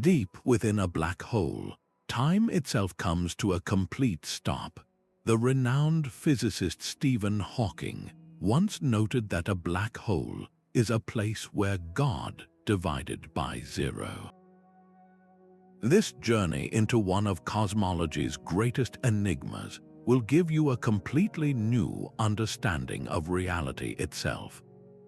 Deep within a black hole, time itself comes to a complete stop. The renowned physicist Stephen Hawking once noted that a black hole is a place where God divided by zero. This journey into one of cosmology's greatest enigmas will give you a completely new understanding of reality itself.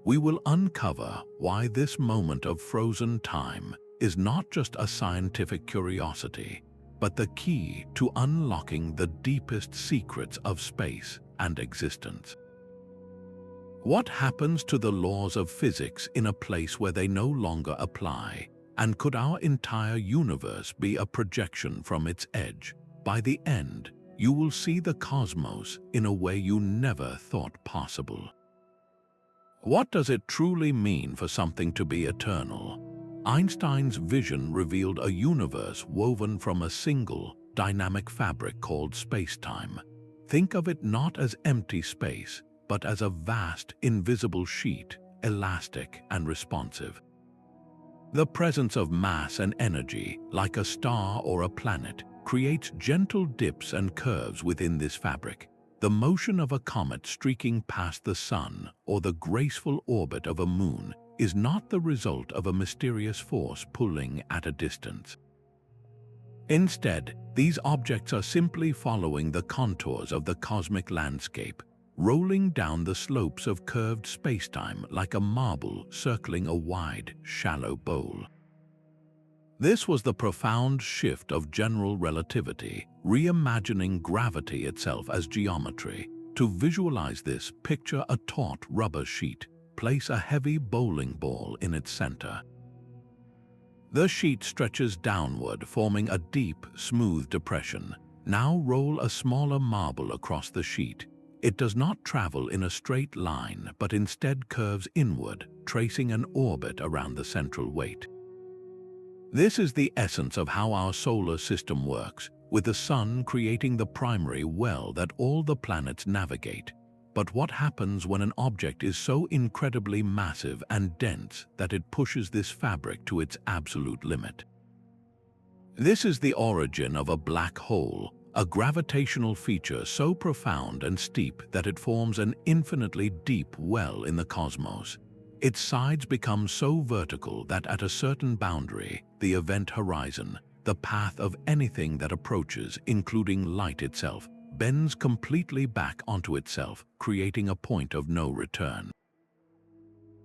We will uncover why this moment of frozen time is not just a scientific curiosity, but the key to unlocking the deepest secrets of space and existence. What happens to the laws of physics in a place where they no longer apply? And could our entire universe be a projection from its edge? By the end, you will see the cosmos in a way you never thought possible. What does it truly mean for something to be eternal? Einstein's vision revealed a universe woven from a single, dynamic fabric called spacetime. Think of it not as empty space, but as a vast, invisible sheet, elastic and responsive. The presence of mass and energy, like a star or a planet, creates gentle dips and curves within this fabric. The motion of a comet streaking past the sun or the graceful orbit of a moon is not the result of a mysterious force pulling at a distance. Instead, these objects are simply following the contours of the cosmic landscape, rolling down the slopes of curved spacetime like a marble circling a wide, shallow bowl. This was the profound shift of general relativity, reimagining gravity itself as geometry. To visualize this, picture a taut rubber sheet. Place a heavy bowling ball in its center. The sheet stretches downward, forming a deep, smooth depression. Now roll a smaller marble across the sheet. It does not travel in a straight line, but instead curves inward, tracing an orbit around the central weight. This is the essence of how our solar system works, with the sun creating the primary well that all the planets navigate. But what happens when an object is so incredibly massive and dense that it pushes this fabric to its absolute limit? This is the origin of a black hole, a gravitational feature so profound and steep that it forms an infinitely deep well in the cosmos. Its sides become so vertical that at a certain boundary, the event horizon, the path of anything that approaches, including light itself, bends completely back onto itself, creating a point of no return.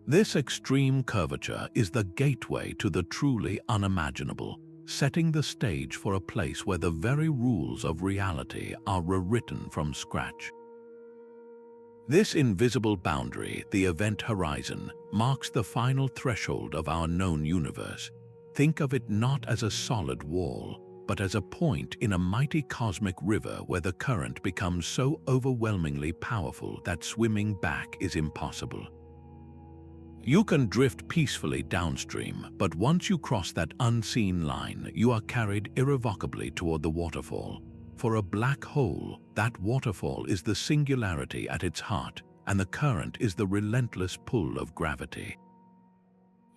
This extreme curvature is the gateway to the truly unimaginable, setting the stage for a place where the very rules of reality are rewritten from scratch. This invisible boundary, the event horizon, marks the final threshold of our known universe. Think of it not as a solid wall, but as a point in a mighty cosmic river where the current becomes so overwhelmingly powerful that swimming back is impossible. You can drift peacefully downstream, but once you cross that unseen line, you are carried irrevocably toward the waterfall. For a black hole, that waterfall is the singularity at its heart, and the current is the relentless pull of gravity.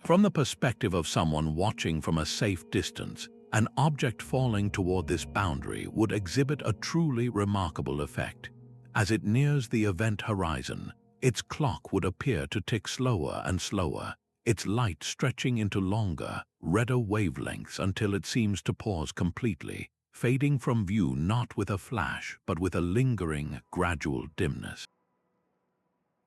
From the perspective of someone watching from a safe distance, an object falling toward this boundary would exhibit a truly remarkable effect. As it nears the event horizon, its clock would appear to tick slower and slower, its light stretching into longer, redder wavelengths until it seems to pause completely, fading from view not with a flash, but with a lingering, gradual dimness.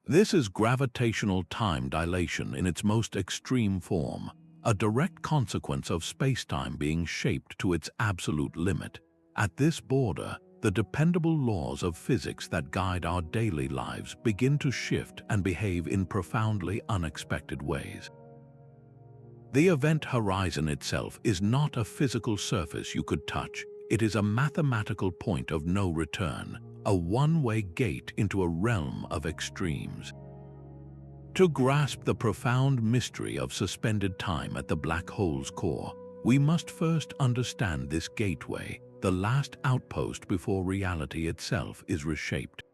This is gravitational time dilation in its most extreme form, a direct consequence of spacetime being shaped to its absolute limit. At this border, the dependable laws of physics that guide our daily lives begin to shift and behave in profoundly unexpected ways. The event horizon itself is not a physical surface you could touch. It is a mathematical point of no return, a one-way gate into a realm of extremes. To grasp the profound mystery of suspended time at the black hole's core, we must first understand this gateway, the last outpost before reality itself is reshaped.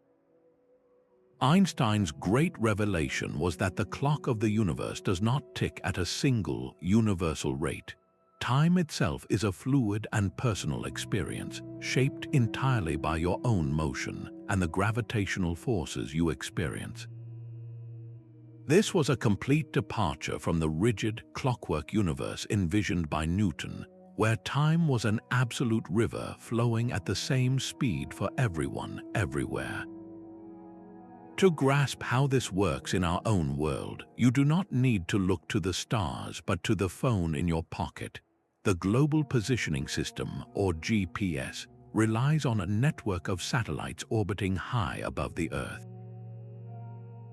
Einstein's great revelation was that the clock of the universe does not tick at a single, universal rate. Time itself is a fluid and personal experience, shaped entirely by your own motion and the gravitational forces you experience. This was a complete departure from the rigid, clockwork universe envisioned by Newton, where time was an absolute river flowing at the same speed for everyone, everywhere. To grasp how this works in our own world, you do not need to look to the stars but to the phone in your pocket. The Global Positioning System, or GPS, relies on a network of satellites orbiting high above the Earth.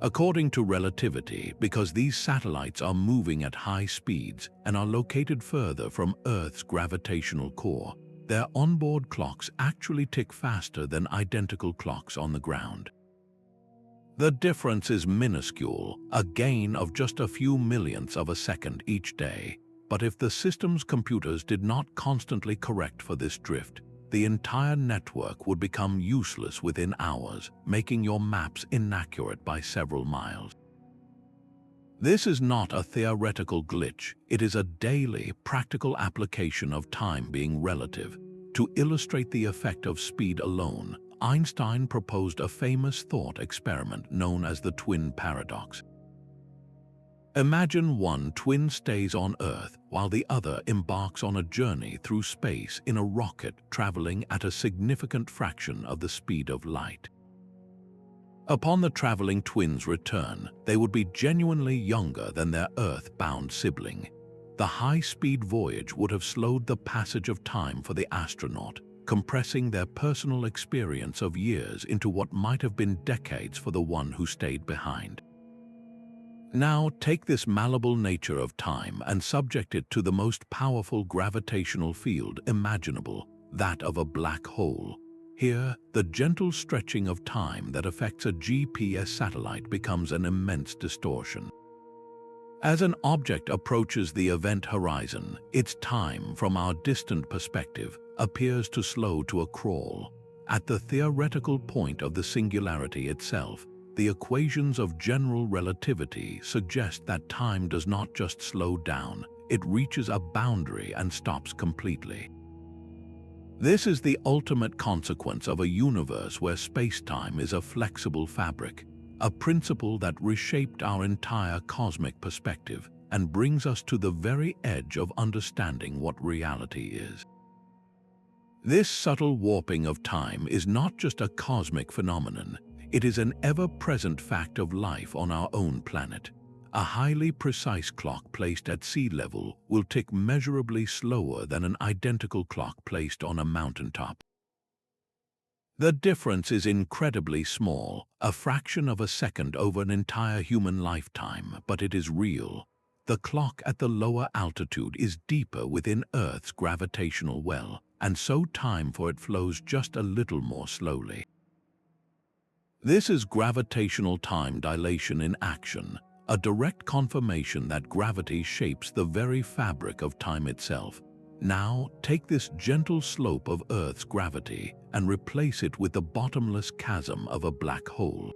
According to relativity, because these satellites are moving at high speeds and are located further from Earth's gravitational core, their onboard clocks actually tick faster than identical clocks on the ground. The difference is minuscule, a gain of just a few millionths of a second each day. But if the system's computers did not constantly correct for this drift, the entire network would become useless within hours, making your maps inaccurate by several miles. This is not a theoretical glitch, it is a daily, practical application of time being relative. To illustrate the effect of speed alone, Einstein proposed a famous thought experiment known as the twin paradox. Imagine one twin stays on Earth while the other embarks on a journey through space in a rocket traveling at a significant fraction of the speed of light. Upon the traveling twins' return, they would be genuinely younger than their Earth-bound sibling. The high-speed voyage would have slowed the passage of time for the astronaut, compressing their personal experience of years into what might have been decades for the one who stayed behind. Now take this malleable nature of time and subject it to the most powerful gravitational field imaginable, that of a black hole. Here, the gentle stretching of time that affects a GPS satellite becomes an immense distortion. As an object approaches the event horizon, its time, from our distant perspective, appears to slow to a crawl. At the theoretical point of the singularity itself, the equations of general relativity suggest that time does not just slow down, it reaches a boundary and stops completely. This is the ultimate consequence of a universe where spacetime is a flexible fabric, a principle that reshaped our entire cosmic perspective and brings us to the very edge of understanding what reality is. This subtle warping of time is not just a cosmic phenomenon, it is an ever-present fact of life on our own planet. A highly precise clock placed at sea level will tick measurably slower than an identical clock placed on a mountaintop. The difference is incredibly small, a fraction of a second over an entire human lifetime, but it is real. The clock at the lower altitude is deeper within Earth's gravitational well, and so time for it flows just a little more slowly. This is gravitational time dilation in action, a direct confirmation that gravity shapes the very fabric of time itself. Now, take this gentle slope of Earth's gravity and replace it with the bottomless chasm of a black hole.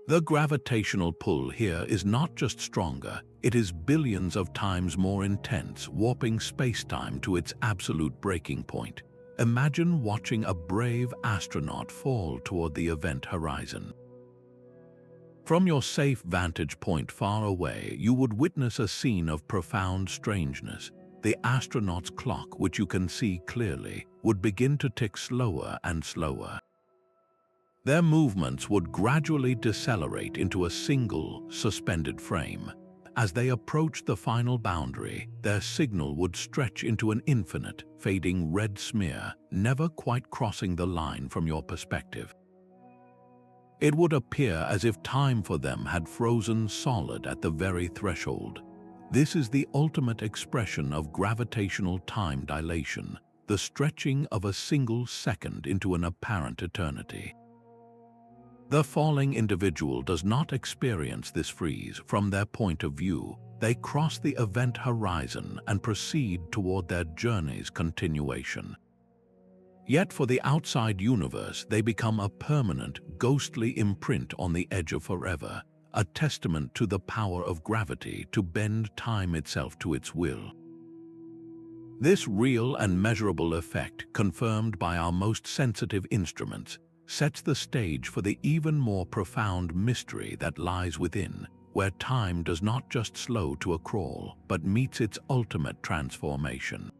The gravitational pull here is not just stronger, it is billions of times more intense, warping spacetime to its absolute breaking point. Imagine watching a brave astronaut fall toward the event horizon. From your safe vantage point far away, you would witness a scene of profound strangeness. The astronaut's clock, which you can see clearly, would begin to tick slower and slower. Their movements would gradually decelerate into a single, suspended frame. As they approached the final boundary, their signal would stretch into an infinite, fading red smear, never quite crossing the line from your perspective. It would appear as if time for them had frozen solid at the very threshold. This is the ultimate expression of gravitational time dilation, the stretching of a single second into an apparent eternity. The falling individual does not experience this freeze from their point of view. They cross the event horizon and proceed toward their journey's continuation. Yet for the outside universe, they become a permanent, ghostly imprint on the edge of forever, a testament to the power of gravity to bend time itself to its will. This real and measurable effect, confirmed by our most sensitive instruments, sets the stage for the even more profound mystery that lies within, where time does not just slow to a crawl, but meets its ultimate transformation.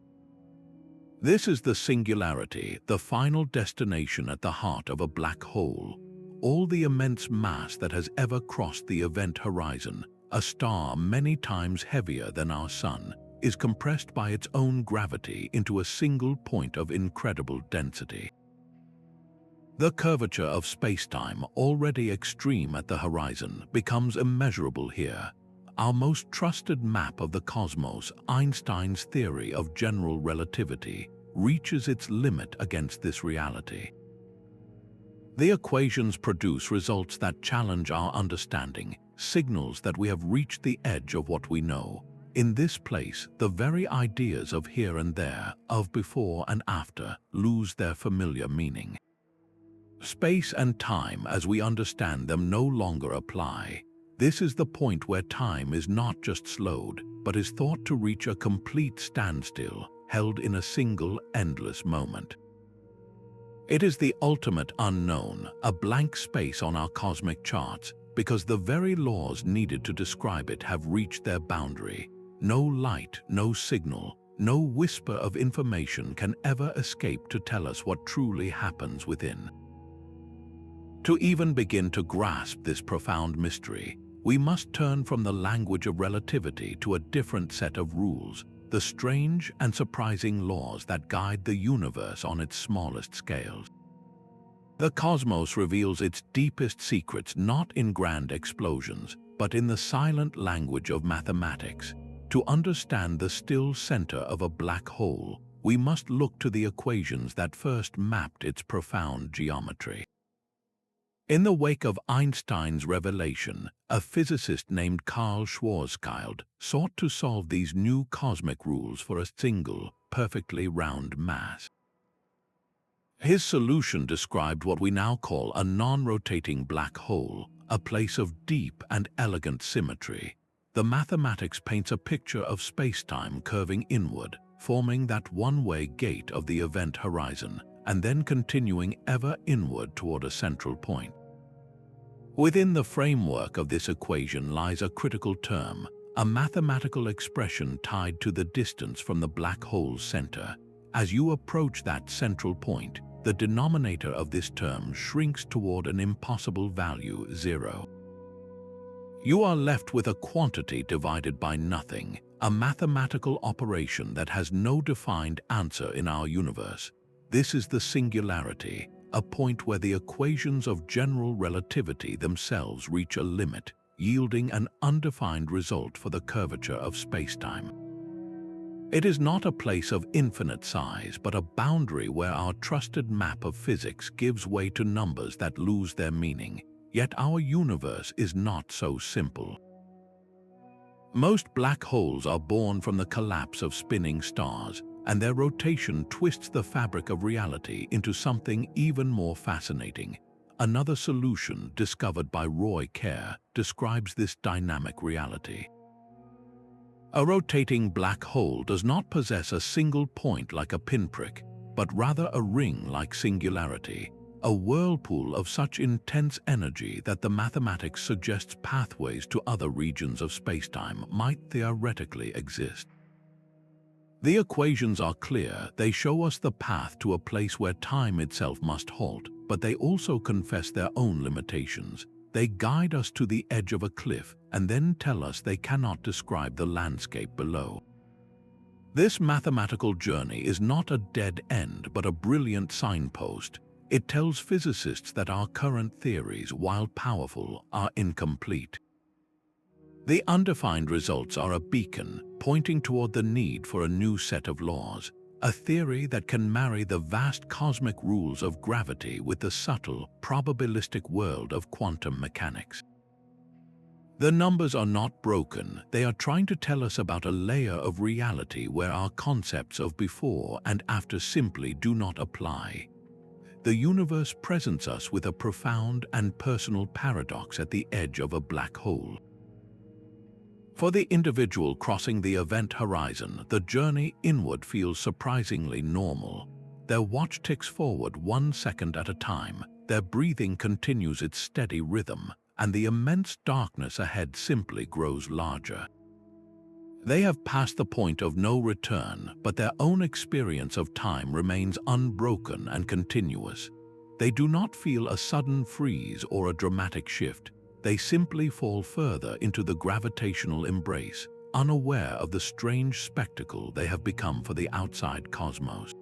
This is the singularity, the final destination at the heart of a black hole. All the immense mass that has ever crossed the event horizon, a star many times heavier than our Sun, is compressed by its own gravity into a single point of incredible density. The curvature of spacetime, already extreme at the horizon, becomes immeasurable here. Our most trusted map of the cosmos, Einstein's theory of general relativity, reaches its limit against this reality. The equations produce results that challenge our understanding, signals that we have reached the edge of what we know. In this place, the very ideas of here and there, of before and after, lose their familiar meaning. Space and time as we understand them no longer apply. This is the point where time is not just slowed, but is thought to reach a complete standstill, held in a single, endless moment. It is the ultimate unknown, a blank space on our cosmic charts, because the very laws needed to describe it have reached their boundary. No light, no signal, no whisper of information can ever escape to tell us what truly happens within. To even begin to grasp this profound mystery, we must turn from the language of relativity to a different set of rules, the strange and surprising laws that guide the universe on its smallest scales. The cosmos reveals its deepest secrets not in grand explosions, but in the silent language of mathematics. To understand the still center of a black hole, we must look to the equations that first mapped its profound geometry. In the wake of Einstein's revelation, a physicist named Carl Schwarzschild sought to solve these new cosmic rules for a single, perfectly round mass. His solution described what we now call a non-rotating black hole, a place of deep and elegant symmetry. The mathematics paints a picture of spacetime curving inward, forming that one-way gate of the event horizon, and then continuing ever inward toward a central point. Within the framework of this equation lies a critical term, a mathematical expression tied to the distance from the black hole's center. As you approach that central point, the denominator of this term shrinks toward an impossible value, 0. You are left with a quantity divided by nothing, a mathematical operation that has no defined answer in our universe. This is the singularity, a point where the equations of general relativity themselves reach a limit, yielding an undefined result for the curvature of spacetime. It is not a place of infinite size, but a boundary where our trusted map of physics gives way to numbers that lose their meaning. Yet our universe is not so simple. Most black holes are born from the collapse of spinning stars, and their rotation twists the fabric of reality into something even more fascinating. Another solution, discovered by Roy Kerr, describes this dynamic reality. A rotating black hole does not possess a single point like a pinprick, but rather a ring like singularity, a whirlpool of such intense energy that the mathematics suggests pathways to other regions of spacetime might theoretically exist. The equations are clear. They show us the path to a place where time itself must halt, but they also confess their own limitations. They guide us to the edge of a cliff and then tell us they cannot describe the landscape below. This mathematical journey is not a dead end, but a brilliant signpost. It tells physicists that our current theories, while powerful, are incomplete. The undefined results are a beacon, pointing toward the need for a new set of laws, a theory that can marry the vast cosmic rules of gravity with the subtle, probabilistic world of quantum mechanics. The numbers are not broken. They are trying to tell us about a layer of reality where our concepts of before and after simply do not apply. The universe presents us with a profound and personal paradox at the edge of a black hole. For the individual crossing the event horizon, the journey inward feels surprisingly normal. Their watch ticks forward 1 second at a time, their breathing continues its steady rhythm, and the immense darkness ahead simply grows larger. They have passed the point of no return, but their own experience of time remains unbroken and continuous. They do not feel a sudden freeze or a dramatic shift. They simply fall further into the gravitational embrace, unaware of the strange spectacle they have become for the outside cosmos.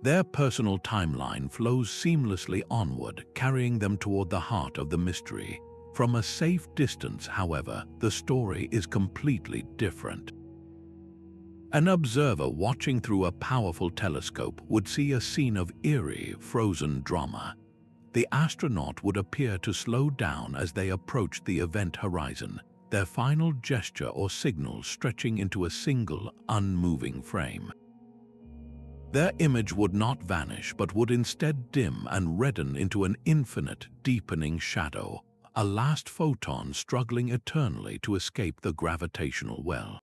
Their personal timeline flows seamlessly onward, carrying them toward the heart of the mystery. From a safe distance, however, the story is completely different. An observer watching through a powerful telescope would see a scene of eerie, frozen drama. The astronaut would appear to slow down as they approached the event horizon, their final gesture or signal stretching into a single, unmoving frame. Their image would not vanish, but would instead dim and redden into an infinite, deepening shadow, a last photon struggling eternally to escape the gravitational well.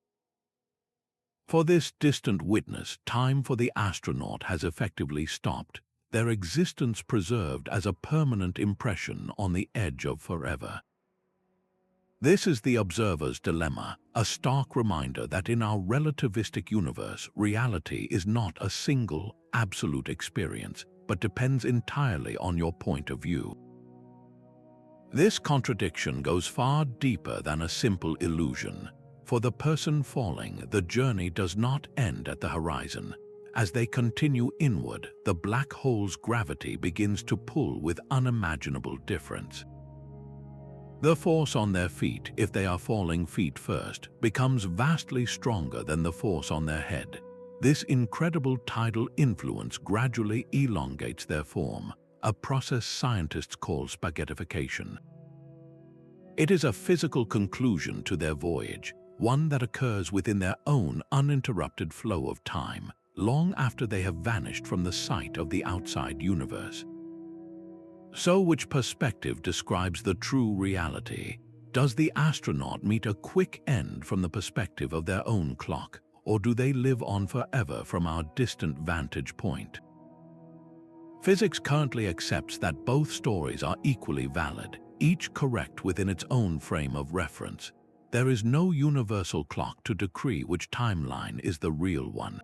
For this distant witness, time for the astronaut has effectively stopped, their existence preserved as a permanent impression on the edge of forever. This is the observer's dilemma, a stark reminder that in our relativistic universe, reality is not a single, absolute experience, but depends entirely on your point of view. This contradiction goes far deeper than a simple illusion. For the person falling, the journey does not end at the horizon. As they continue inward, the black hole's gravity begins to pull with unimaginable difference. The force on their feet, if they are falling feet first, becomes vastly stronger than the force on their head. This incredible tidal influence gradually elongates their form, a process scientists call spaghettification. It is a physical conclusion to their voyage, one that occurs within their own uninterrupted flow of time, long after they have vanished from the sight of the outside universe. So which perspective describes the true reality? Does the astronaut meet a quick end from the perspective of their own clock, or do they live on forever from our distant vantage point? Physics currently accepts that both stories are equally valid, each correct within its own frame of reference. There is no universal clock to decree which timeline is the real one.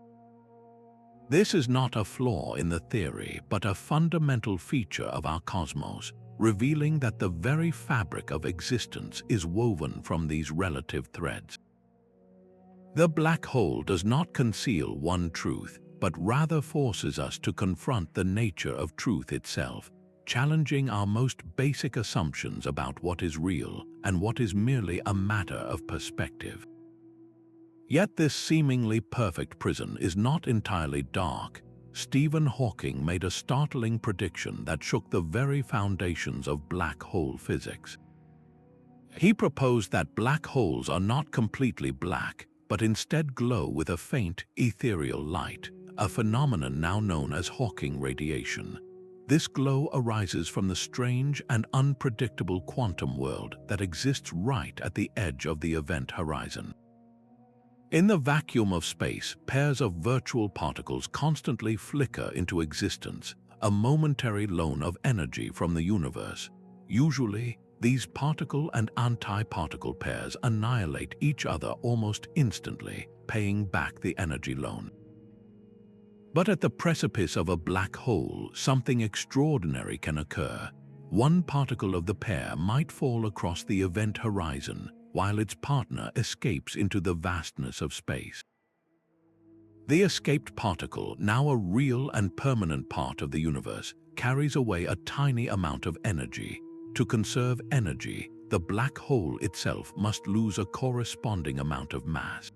This is not a flaw in the theory, but a fundamental feature of our cosmos, revealing that the very fabric of existence is woven from these relative threads. The black hole does not conceal one truth, but rather forces us to confront the nature of truth itself, challenging our most basic assumptions about what is real and what is merely a matter of perspective. Yet this seemingly perfect prison is not entirely dark. Stephen Hawking made a startling prediction that shook the very foundations of black hole physics. He proposed that black holes are not completely black, but instead glow with a faint, ethereal light, a phenomenon now known as Hawking radiation. This glow arises from the strange and unpredictable quantum world that exists right at the edge of the event horizon. In the vacuum of space, pairs of virtual particles constantly flicker into existence, a momentary loan of energy from the universe. Usually, these particle and anti-particle pairs annihilate each other almost instantly, paying back the energy loan. But at the precipice of a black hole, something extraordinary can occur. One particle of the pair might fall across the event horizon, while its partner escapes into the vastness of space. The escaped particle, now a real and permanent part of the universe, carries away a tiny amount of energy. To conserve energy, the black hole itself must lose a corresponding amount of mass.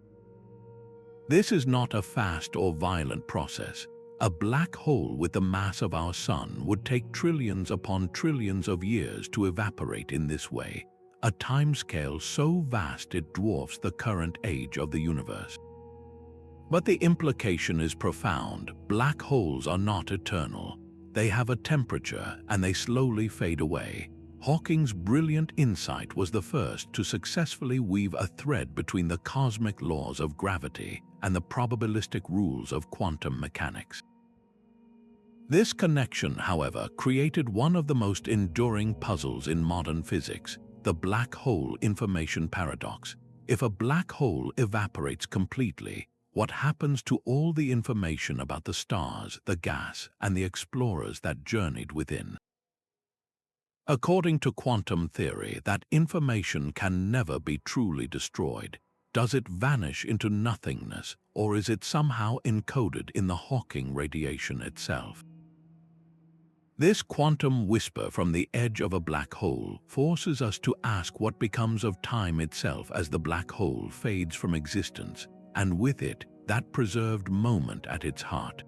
This is not a fast or violent process. A black hole with the mass of our sun would take trillions upon trillions of years to evaporate in this way, a timescale so vast it dwarfs the current age of the universe. But the implication is profound. Black holes are not eternal. They have a temperature and they slowly fade away. Hawking's brilliant insight was the first to successfully weave a thread between the cosmic laws of gravity and the probabilistic rules of quantum mechanics. This connection, however, created one of the most enduring puzzles in modern physics, the black hole information paradox. If a black hole evaporates completely, what happens to all the information about the stars, the gas, and the explorers that journeyed within? According to quantum theory, that information can never be truly destroyed. Does it vanish into nothingness, or is it somehow encoded in the Hawking radiation itself? This quantum whisper from the edge of a black hole forces us to ask what becomes of time itself as the black hole fades from existence, and with it, that preserved moment at its heart.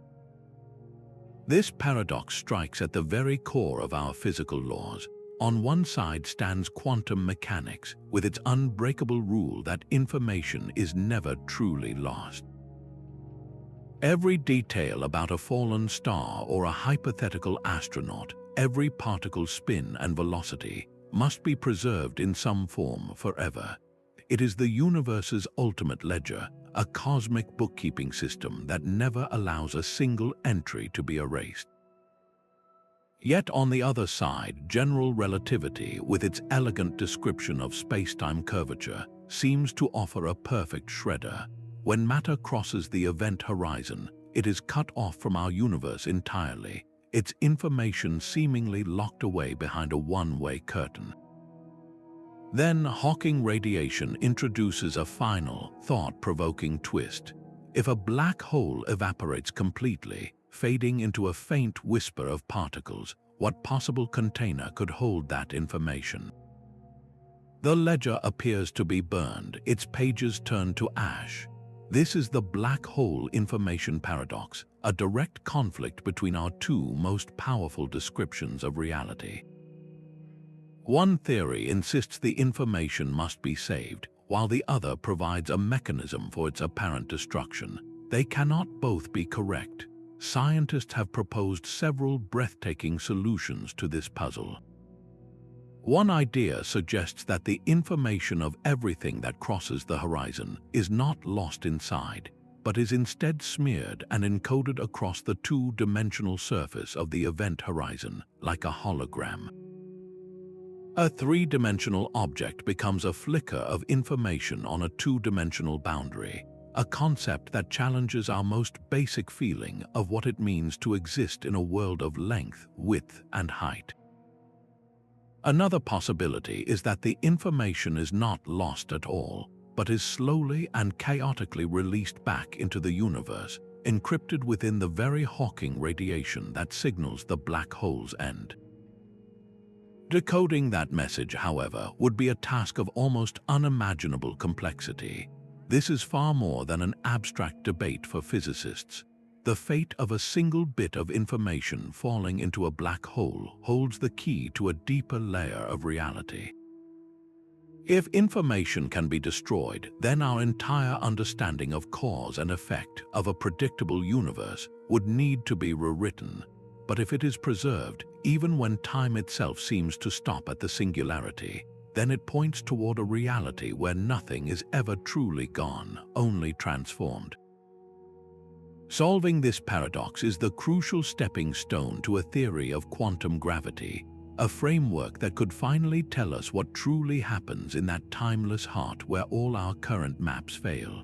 This paradox strikes at the very core of our physical laws. On one side stands quantum mechanics, with its unbreakable rule that information is never truly lost. Every detail about a fallen star or a hypothetical astronaut, every particle's spin and velocity, must be preserved in some form forever. It is the universe's ultimate ledger, a cosmic bookkeeping system that never allows a single entry to be erased. Yet on the other side, general relativity, with its elegant description of spacetime curvature, seems to offer a perfect shredder. When matter crosses the event horizon, it is cut off from our universe entirely, its information seemingly locked away behind a one-way curtain. Then Hawking radiation introduces a final, thought-provoking twist. If a black hole evaporates completely, fading into a faint whisper of particles, what possible container could hold that information? The ledger appears to be burned, its pages turn to ash. This is the black hole information paradox, a direct conflict between our two most powerful descriptions of reality. One theory insists the information must be saved, while the other provides a mechanism for its apparent destruction. They cannot both be correct. Scientists have proposed several breathtaking solutions to this puzzle. One idea suggests that the information of everything that crosses the horizon is not lost inside, but is instead smeared and encoded across the two-dimensional surface of the event horizon, like a hologram. A three-dimensional object becomes a flicker of information on a two-dimensional boundary, a concept that challenges our most basic feeling of what it means to exist in a world of length, width, and height. Another possibility is that the information is not lost at all, but is slowly and chaotically released back into the universe, encrypted within the very Hawking radiation that signals the black hole's end. Decoding that message, however, would be a task of almost unimaginable complexity. This is far more than an abstract debate for physicists. The fate of a single bit of information falling into a black hole holds the key to a deeper layer of reality. If information can be destroyed, then our entire understanding of cause and effect of a predictable universe would need to be rewritten. But if it is preserved, even when time itself seems to stop at the singularity, then it points toward a reality where nothing is ever truly gone, only transformed. Solving this paradox is the crucial stepping stone to a theory of quantum gravity, a framework that could finally tell us what truly happens in that timeless heart where all our current maps fail.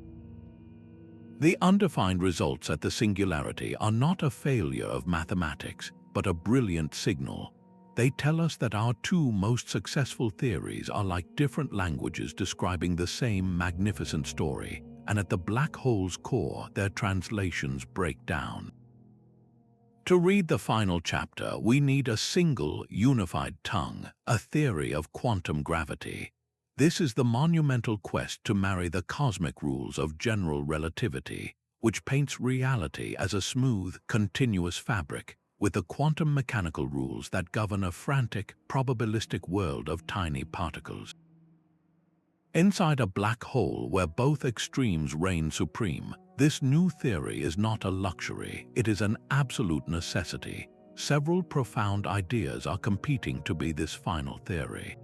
The undefined results at the singularity are not a failure of mathematics, but a brilliant signal. They tell us that our two most successful theories are like different languages describing the same magnificent story, and at the black hole's core, their translations break down. To read the final chapter, we need a single, unified tongue, a theory of quantum gravity. This is the monumental quest to marry the cosmic rules of general relativity, which paints reality as a smooth, continuous fabric, with the quantum mechanical rules that govern a frantic, probabilistic world of tiny particles. Inside a black hole where both extremes reign supreme, this new theory is not a luxury, it is an absolute necessity. several profound ideas are competing to be this final theory.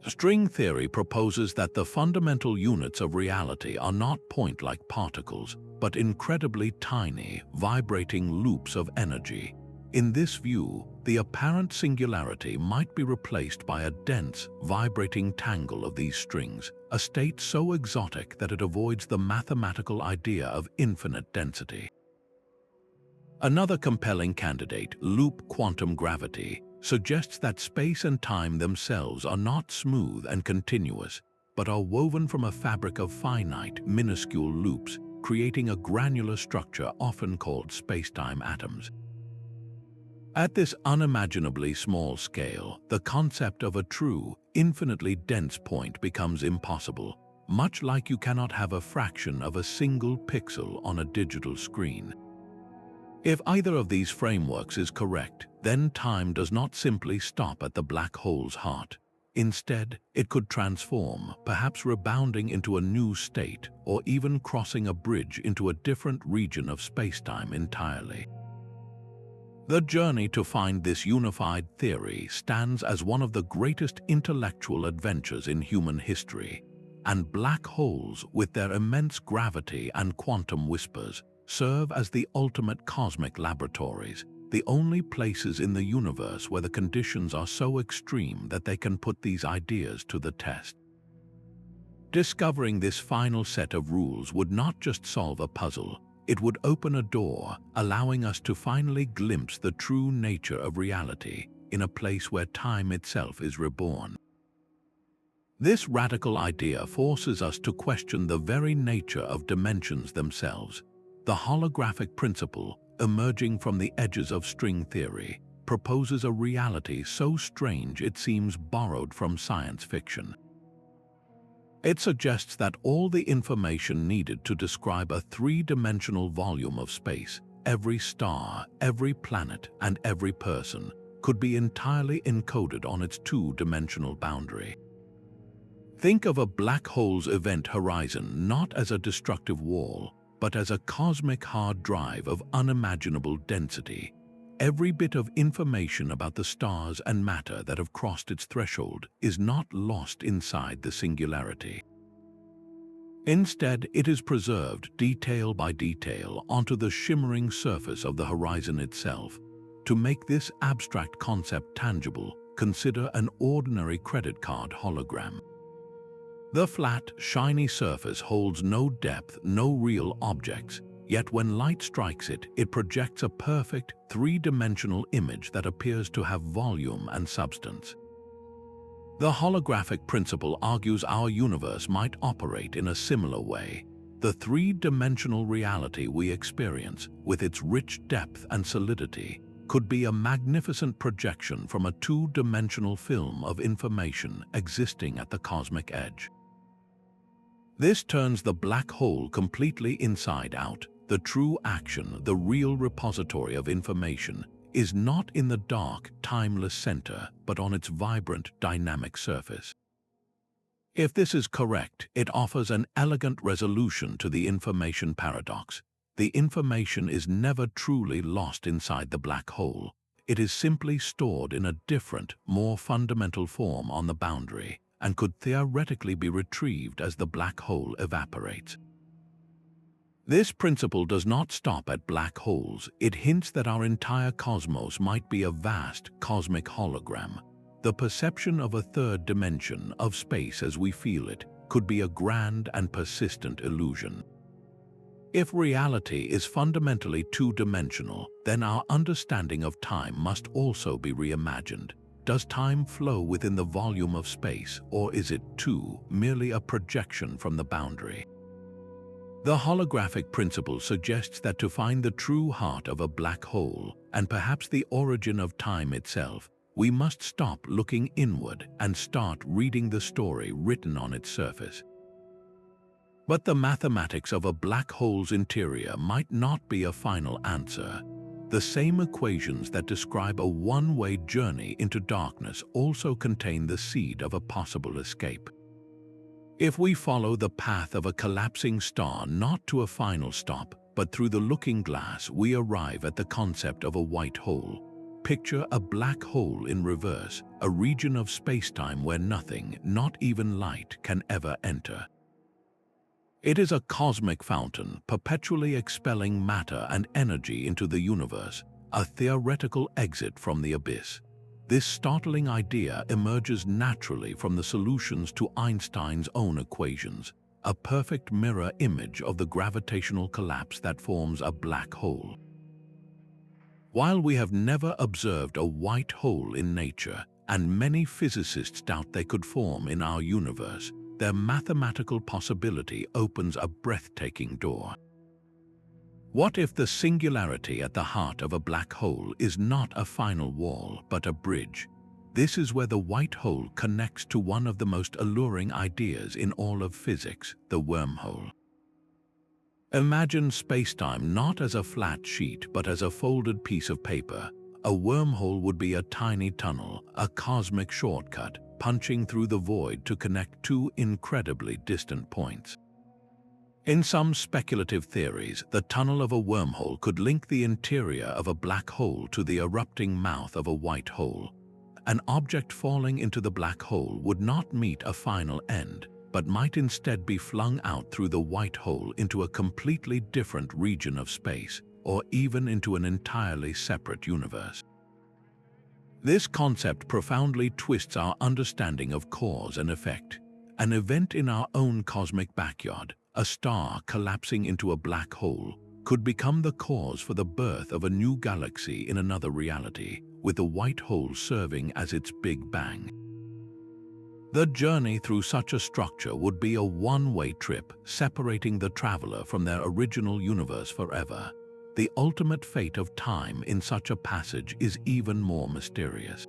String theory proposes that the fundamental units of reality are not point-like particles, but incredibly tiny, vibrating loops of energy. In this view, the apparent singularity might be replaced by a dense, vibrating tangle of these strings, a state so exotic that it avoids the mathematical idea of infinite density. Another compelling candidate, loop quantum gravity, suggests that space and time themselves are not smooth and continuous, but are woven from a fabric of finite, minuscule loops, creating a granular structure often called spacetime atoms. At this unimaginably small scale, the concept of a true, infinitely dense point becomes impossible, much like you cannot have a fraction of a single pixel on a digital screen. If either of these frameworks is correct, then time does not simply stop at the black hole's heart. Instead, it could transform, perhaps rebounding into a new state, or even crossing a bridge into a different region of spacetime entirely. The journey to find this unified theory stands as one of the greatest intellectual adventures in human history, and black holes, with their immense gravity and quantum whispers, serve as the ultimate cosmic laboratories, the only places in the universe where the conditions are so extreme that they can put these ideas to the test. Discovering this final set of rules would not just solve a puzzle, it would open a door, allowing us to finally glimpse the true nature of reality in a place where time itself is reborn. This radical idea forces us to question the very nature of dimensions themselves. The holographic principle, emerging from the edges of string theory, proposes a reality so strange it seems borrowed from science fiction. It suggests that all the information needed to describe a three-dimensional volume of space, every star, every planet, and every person, could be entirely encoded on its two-dimensional boundary. Think of a black hole's event horizon not as a destructive wall, but as a cosmic hard drive of unimaginable density. Every bit of information about the stars and matter that have crossed its threshold is not lost inside the singularity. Instead, it is preserved detail by detail onto the shimmering surface of the horizon itself. To make this abstract concept tangible, consider an ordinary credit card hologram. The flat, shiny surface holds no depth, no real objects, yet when light strikes it, it projects a perfect, three-dimensional image that appears to have volume and substance. The holographic principle argues our universe might operate in a similar way. The three-dimensional reality we experience, with its rich depth and solidity, could be a magnificent projection from a two-dimensional film of information existing at the cosmic edge. This turns the black hole completely inside out. The true action, the real repository of information, is not in the dark, timeless center, but on its vibrant, dynamic surface. If this is correct, it offers an elegant resolution to the information paradox. The information is never truly lost inside the black hole. It is simply stored in a different, more fundamental form on the boundary, and could theoretically be retrieved as the black hole evaporates. This principle does not stop at black holes. It hints that our entire cosmos might be a vast cosmic hologram. The perception of a third dimension of space as we feel it could be a grand and persistent illusion. If reality is fundamentally two-dimensional, then our understanding of time must also be reimagined. Does time flow within the volume of space, or is it, too, merely a projection from the boundary? The holographic principle suggests that to find the true heart of a black hole, and perhaps the origin of time itself, we must stop looking inward and start reading the story written on its surface. But the mathematics of a black hole's interior might not be a final answer. The same equations that describe a one-way journey into darkness also contain the seed of a possible escape. If we follow the path of a collapsing star not to a final stop, but through the looking glass we arrive at the concept of a white hole. Picture a black hole in reverse, a region of spacetime where nothing, not even light, can ever enter. It is a cosmic fountain, perpetually expelling matter and energy into the universe, a theoretical exit from the abyss. This startling idea emerges naturally from the solutions to Einstein's own equations, a perfect mirror image of the gravitational collapse that forms a black hole. While we have never observed a white hole in nature, and many physicists doubt they could form in our universe, their mathematical possibility opens a breathtaking door. What if the singularity at the heart of a black hole is not a final wall, but a bridge? This is where the white hole connects to one of the most alluring ideas in all of physics, the wormhole. Imagine spacetime not as a flat sheet, but as a folded piece of paper. A wormhole would be a tiny tunnel, a cosmic shortcut, punching through the void to connect two incredibly distant points. In some speculative theories, the tunnel of a wormhole could link the interior of a black hole to the erupting mouth of a white hole. An object falling into the black hole would not meet a final end, but might instead be flung out through the white hole into a completely different region of space, or even into an entirely separate universe. This concept profoundly twists our understanding of cause and effect. An event in our own cosmic backyard, a star collapsing into a black hole, could become the cause for the birth of a new galaxy in another reality, with the white hole serving as its Big Bang. The journey through such a structure would be a one-way trip, separating the traveler from their original universe forever. The ultimate fate of time in such a passage is even more mysterious.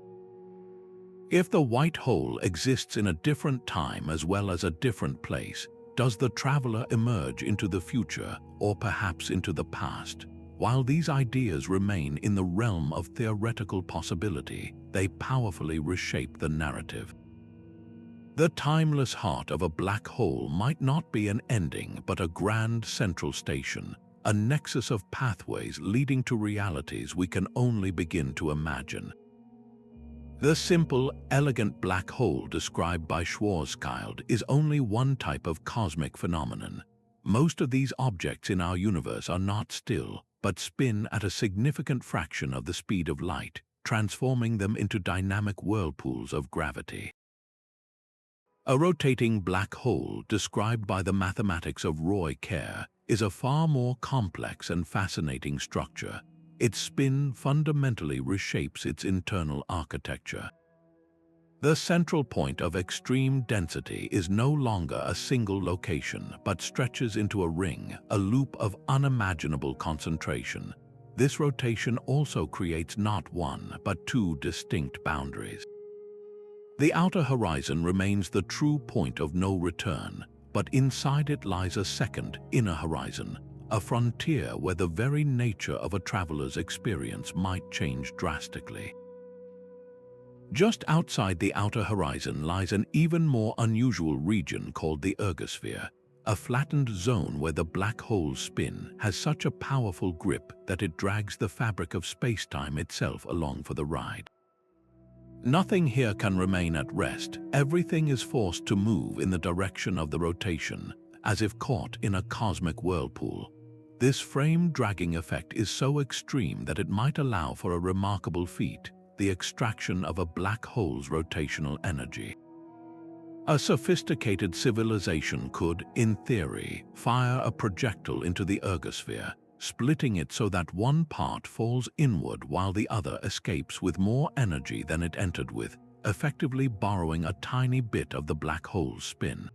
If the white hole exists in a different time as well as a different place, does the traveler emerge into the future or perhaps into the past? While these ideas remain in the realm of theoretical possibility, they powerfully reshape the narrative. The timeless heart of a black hole might not be an ending but a grand central station, a nexus of pathways leading to realities we can only begin to imagine. The simple, elegant black hole described by Schwarzschild is only one type of cosmic phenomenon. Most of these objects in our universe are not still, but spin at a significant fraction of the speed of light, transforming them into dynamic whirlpools of gravity. A rotating black hole, described by the mathematics of Roy Kerr, is a far more complex and fascinating structure. Its spin fundamentally reshapes its internal architecture. The central point of extreme density is no longer a single location, but stretches into a ring, a loop of unimaginable concentration. This rotation also creates not one, but two distinct boundaries. The outer horizon remains the true point of no return, but inside it lies a second, inner horizon, a frontier where the very nature of a traveler's experience might change drastically. Just outside the outer horizon lies an even more unusual region called the ergosphere, a flattened zone where the black hole's spin has such a powerful grip that it drags the fabric of space-time itself along for the ride. Nothing here can remain at rest. Everything is forced to move in the direction of the rotation, as if caught in a cosmic whirlpool. This frame-dragging effect is so extreme that it might allow for a remarkable feat, the extraction of a black hole's rotational energy. A sophisticated civilization could, in theory, fire a projectile into the ergosphere, splitting it so that one part falls inward while the other escapes with more energy than it entered with, effectively borrowing a tiny bit of the black hole's spin.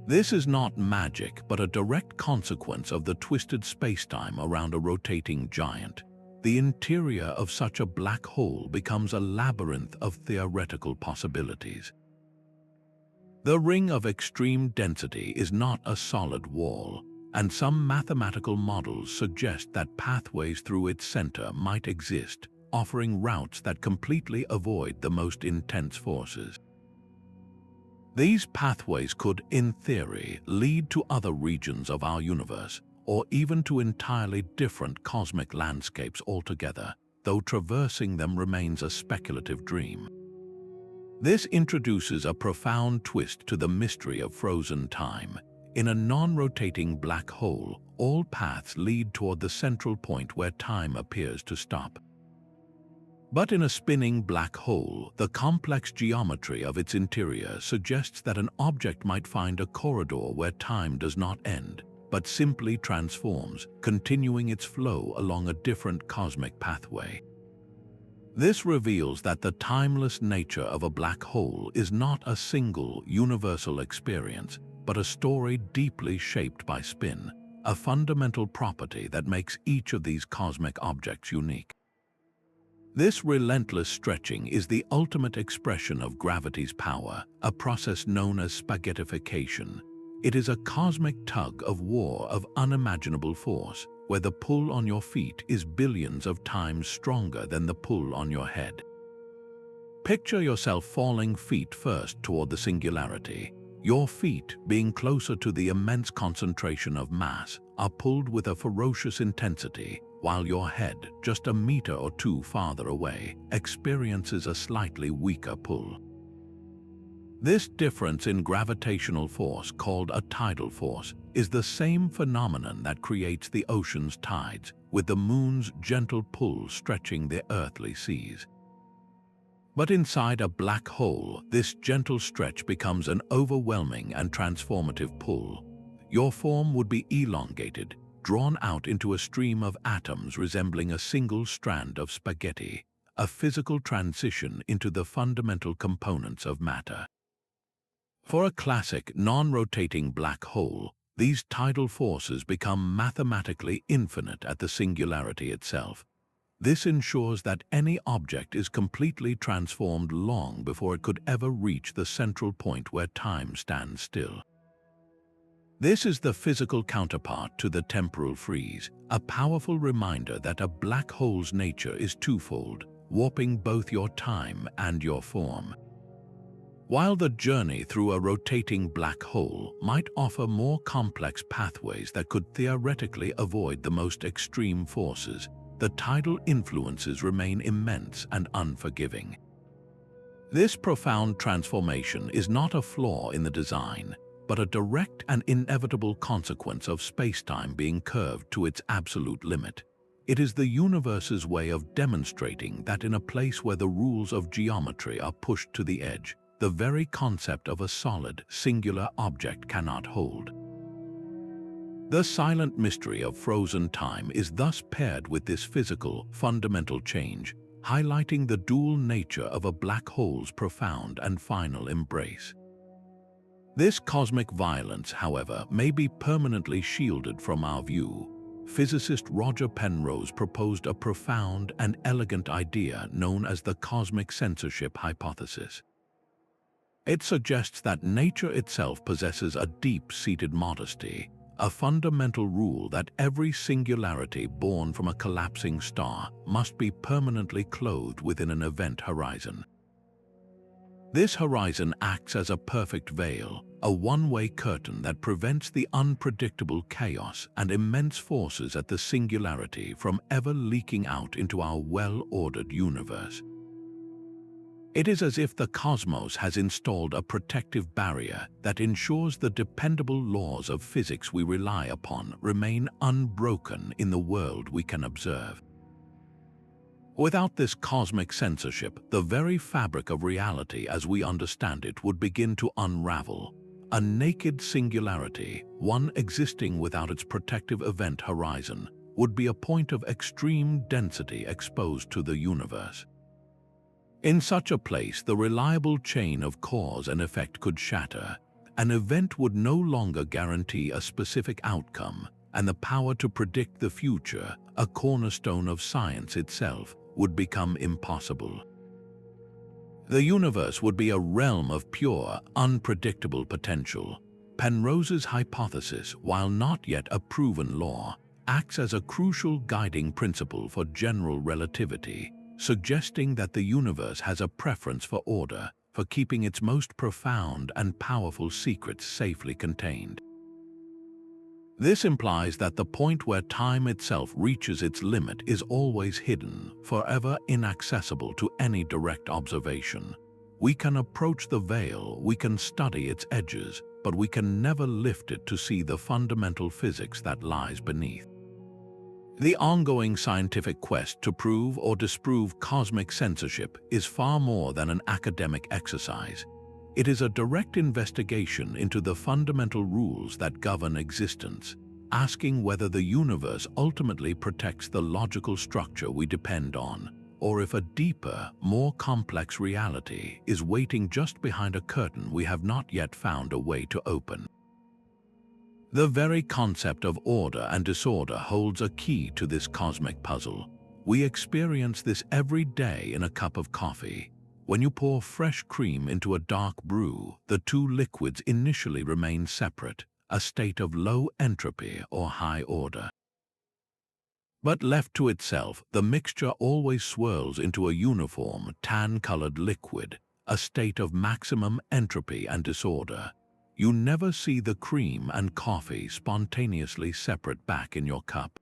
This is not magic, but a direct consequence of the twisted spacetime around a rotating giant. The interior of such a black hole becomes a labyrinth of theoretical possibilities. The ring of extreme density is not a solid wall, and some mathematical models suggest that pathways through its center might exist, offering routes that completely avoid the most intense forces. These pathways could, in theory, lead to other regions of our universe, or even to entirely different cosmic landscapes altogether, though traversing them remains a speculative dream. This introduces a profound twist to the mystery of frozen time. In a non-rotating black hole, all paths lead toward the central point where time appears to stop. But in a spinning black hole, the complex geometry of its interior suggests that an object might find a corridor where time does not end, but simply transforms, continuing its flow along a different cosmic pathway. This reveals that the timeless nature of a black hole is not a single, universal experience, but a story deeply shaped by spin, a fundamental property that makes each of these cosmic objects unique. This relentless stretching is the ultimate expression of gravity's power, a process known as spaghettification. It is a cosmic tug-of-war of unimaginable force, where the pull on your feet is billions of times stronger than the pull on your head. Picture yourself falling feet first toward the singularity. Your feet, being closer to the immense concentration of mass, are pulled with a ferocious intensity, while your head, just a meter or two farther away, experiences a slightly weaker pull. This difference in gravitational force, called a tidal force, is the same phenomenon that creates the ocean's tides, with the moon's gentle pull stretching the earthly seas. But inside a black hole, this gentle stretch becomes an overwhelming and transformative pull. Your form would be elongated, drawn out into a stream of atoms resembling a single strand of spaghetti, a physical transition into the fundamental components of matter. For a classic, non-rotating black hole, these tidal forces become mathematically infinite at the singularity itself. This ensures that any object is completely transformed long before it could ever reach the central point where time stands still. This is the physical counterpart to the temporal freeze, a powerful reminder that a black hole's nature is twofold, warping both your time and your form. While the journey through a rotating black hole might offer more complex pathways that could theoretically avoid the most extreme forces, the tidal influences remain immense and unforgiving. This profound transformation is not a flaw in the design, but a direct and inevitable consequence of spacetime being curved to its absolute limit. It is the universe's way of demonstrating that in a place where the rules of geometry are pushed to the edge, the very concept of a solid, singular object cannot hold. The silent mystery of frozen time is thus paired with this physical, fundamental change, highlighting the dual nature of a black hole's profound and final embrace. This cosmic violence, however, may be permanently shielded from our view. Physicist Roger Penrose proposed a profound and elegant idea known as the cosmic censorship hypothesis. It suggests that nature itself possesses a deep-seated modesty, a fundamental rule that every singularity born from a collapsing star must be permanently clothed within an event horizon. This horizon acts as a perfect veil, a one-way curtain that prevents the unpredictable chaos and immense forces at the singularity from ever leaking out into our well-ordered universe. It is as if the cosmos has installed a protective barrier that ensures the dependable laws of physics we rely upon remain unbroken in the world we can observe. Without this cosmic censorship, the very fabric of reality as we understand it would begin to unravel. A naked singularity, one existing without its protective event horizon, would be a point of extreme density exposed to the universe. In such a place, the reliable chain of cause and effect could shatter. An event would no longer guarantee a specific outcome, and the power to predict the future, a cornerstone of science itself, would become impossible. The universe would be a realm of pure, unpredictable potential. Penrose's hypothesis, while not yet a proven law, acts as a crucial guiding principle for general relativity, suggesting that the universe has a preference for order, for keeping its most profound and powerful secrets safely contained. This implies that the point where time itself reaches its limit is always hidden, forever inaccessible to any direct observation. We can approach the veil, we can study its edges, but we can never lift it to see the fundamental physics that lies beneath. The ongoing scientific quest to prove or disprove cosmic censorship is far more than an academic exercise. It is a direct investigation into the fundamental rules that govern existence, asking whether the universe ultimately protects the logical structure we depend on, or if a deeper, more complex reality is waiting just behind a curtain we have not yet found a way to open. The very concept of order and disorder holds a key to this cosmic puzzle. We experience this every day in a cup of coffee. When you pour fresh cream into a dark brew, the two liquids initially remain separate, a state of low entropy or high order. But left to itself, the mixture always swirls into a uniform, tan-colored liquid, a state of maximum entropy and disorder. You never see the cream and coffee spontaneously separate back in your cup.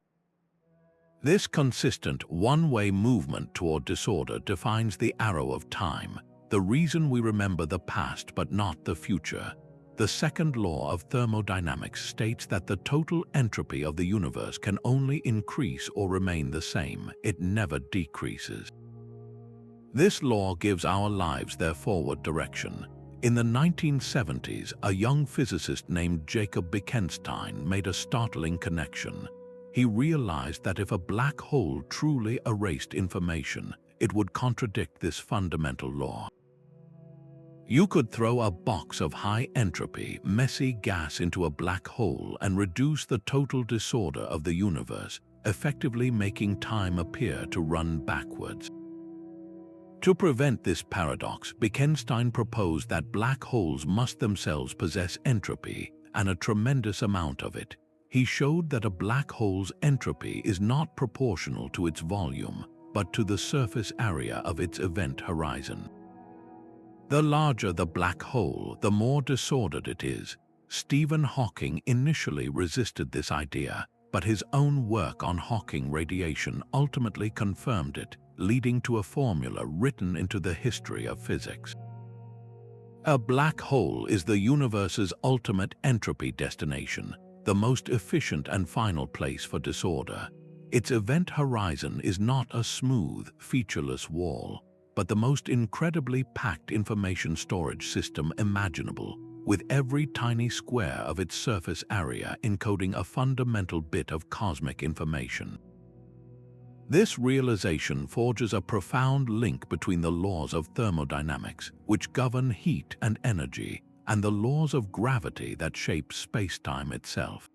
This consistent, one-way movement toward disorder defines the arrow of time, the reason we remember the past but not the future. The second law of thermodynamics states that the total entropy of the universe can only increase or remain the same, it never decreases. This law gives our lives their forward direction. In the 1970s, a young physicist named Jacob Bekenstein made a startling connection. He realized that if a black hole truly erased information, it would contradict this fundamental law. You could throw a box of high entropy, messy gas into a black hole and reduce the total disorder of the universe, effectively making time appear to run backwards. To prevent this paradox, Bekenstein proposed that black holes must themselves possess entropy, and a tremendous amount of it. He showed that a black hole's entropy is not proportional to its volume, but to the surface area of its event horizon. The larger the black hole, the more disordered it is. Stephen Hawking initially resisted this idea, but his own work on Hawking radiation ultimately confirmed it, leading to a formula written into the history of physics. A black hole is the universe's ultimate entropy destination, the most efficient and final place for disorder. Its event horizon is not a smooth, featureless wall, but the most incredibly packed information storage system imaginable, with every tiny square of its surface area encoding a fundamental bit of cosmic information. This realization forges a profound link between the laws of thermodynamics, which govern heat and energy, and the laws of gravity that shape spacetime itself.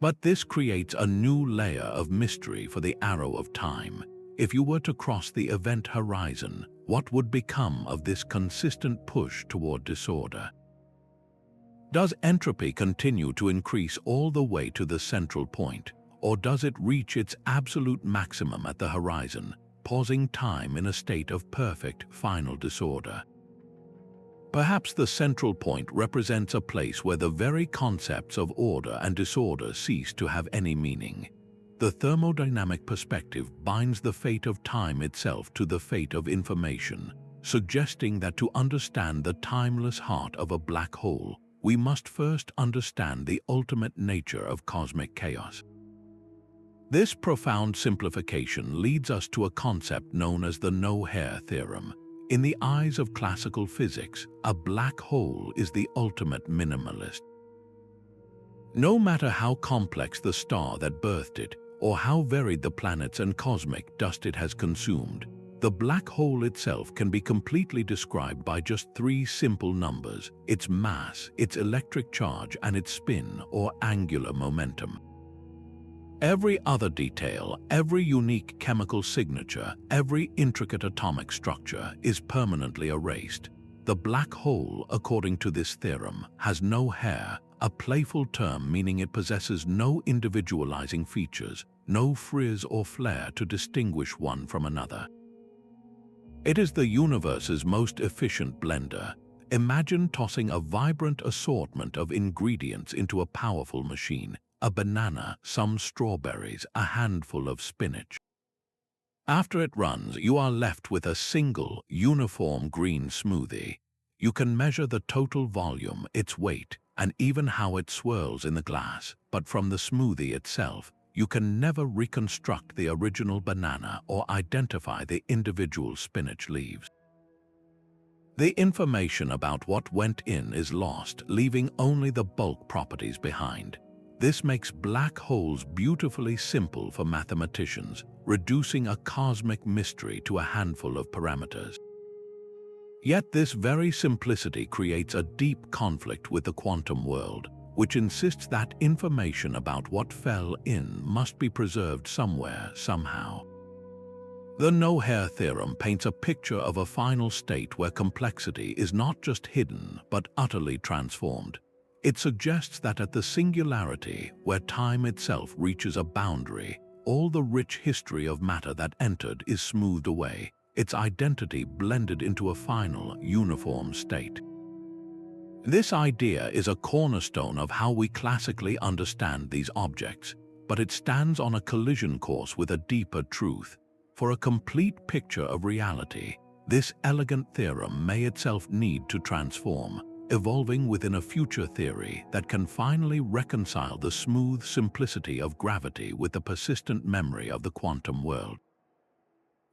But this creates a new layer of mystery for the arrow of time. If you were to cross the event horizon, what would become of this consistent push toward disorder? Does entropy continue to increase all the way to the central point, or does it reach its absolute maximum at the horizon, pausing time in a state of perfect, final disorder? Perhaps the central point represents a place where the very concepts of order and disorder cease to have any meaning. The thermodynamic perspective binds the fate of time itself to the fate of information, suggesting that to understand the timeless heart of a black hole, we must first understand the ultimate nature of cosmic chaos. This profound simplification leads us to a concept known as the No-Hair Theorem. In the eyes of classical physics, a black hole is the ultimate minimalist. No matter how complex the star that birthed it, or how varied the planets and cosmic dust it has consumed, the black hole itself can be completely described by just three simple numbers: its mass, its electric charge, and its spin or angular momentum. Every other detail, every unique chemical signature, every intricate atomic structure is permanently erased. The black hole, according to this theorem, has no hair, a playful term meaning it possesses no individualizing features, no frizz or flare to distinguish one from another. It is the universe's most efficient blender. Imagine tossing a vibrant assortment of ingredients into a powerful machine: a banana, some strawberries, a handful of spinach. After it runs, you are left with a single, uniform green smoothie. You can measure the total volume, its weight, and even how it swirls in the glass, but from the smoothie itself, you can never reconstruct the original banana or identify the individual spinach leaves. The information about what went in is lost, leaving only the bulk properties behind. This makes black holes beautifully simple for mathematicians, reducing a cosmic mystery to a handful of parameters. Yet this very simplicity creates a deep conflict with the quantum world, which insists that information about what fell in must be preserved somewhere, somehow. The No-Hair Theorem paints a picture of a final state where complexity is not just hidden but utterly transformed. It suggests that at the singularity, where time itself reaches a boundary, all the rich history of matter that entered is smoothed away, its identity blended into a final, uniform state. This idea is a cornerstone of how we classically understand these objects, but it stands on a collision course with a deeper truth. For a complete picture of reality, this elegant theorem may itself need to transform, evolving within a future theory that can finally reconcile the smooth simplicity of gravity with the persistent memory of the quantum world.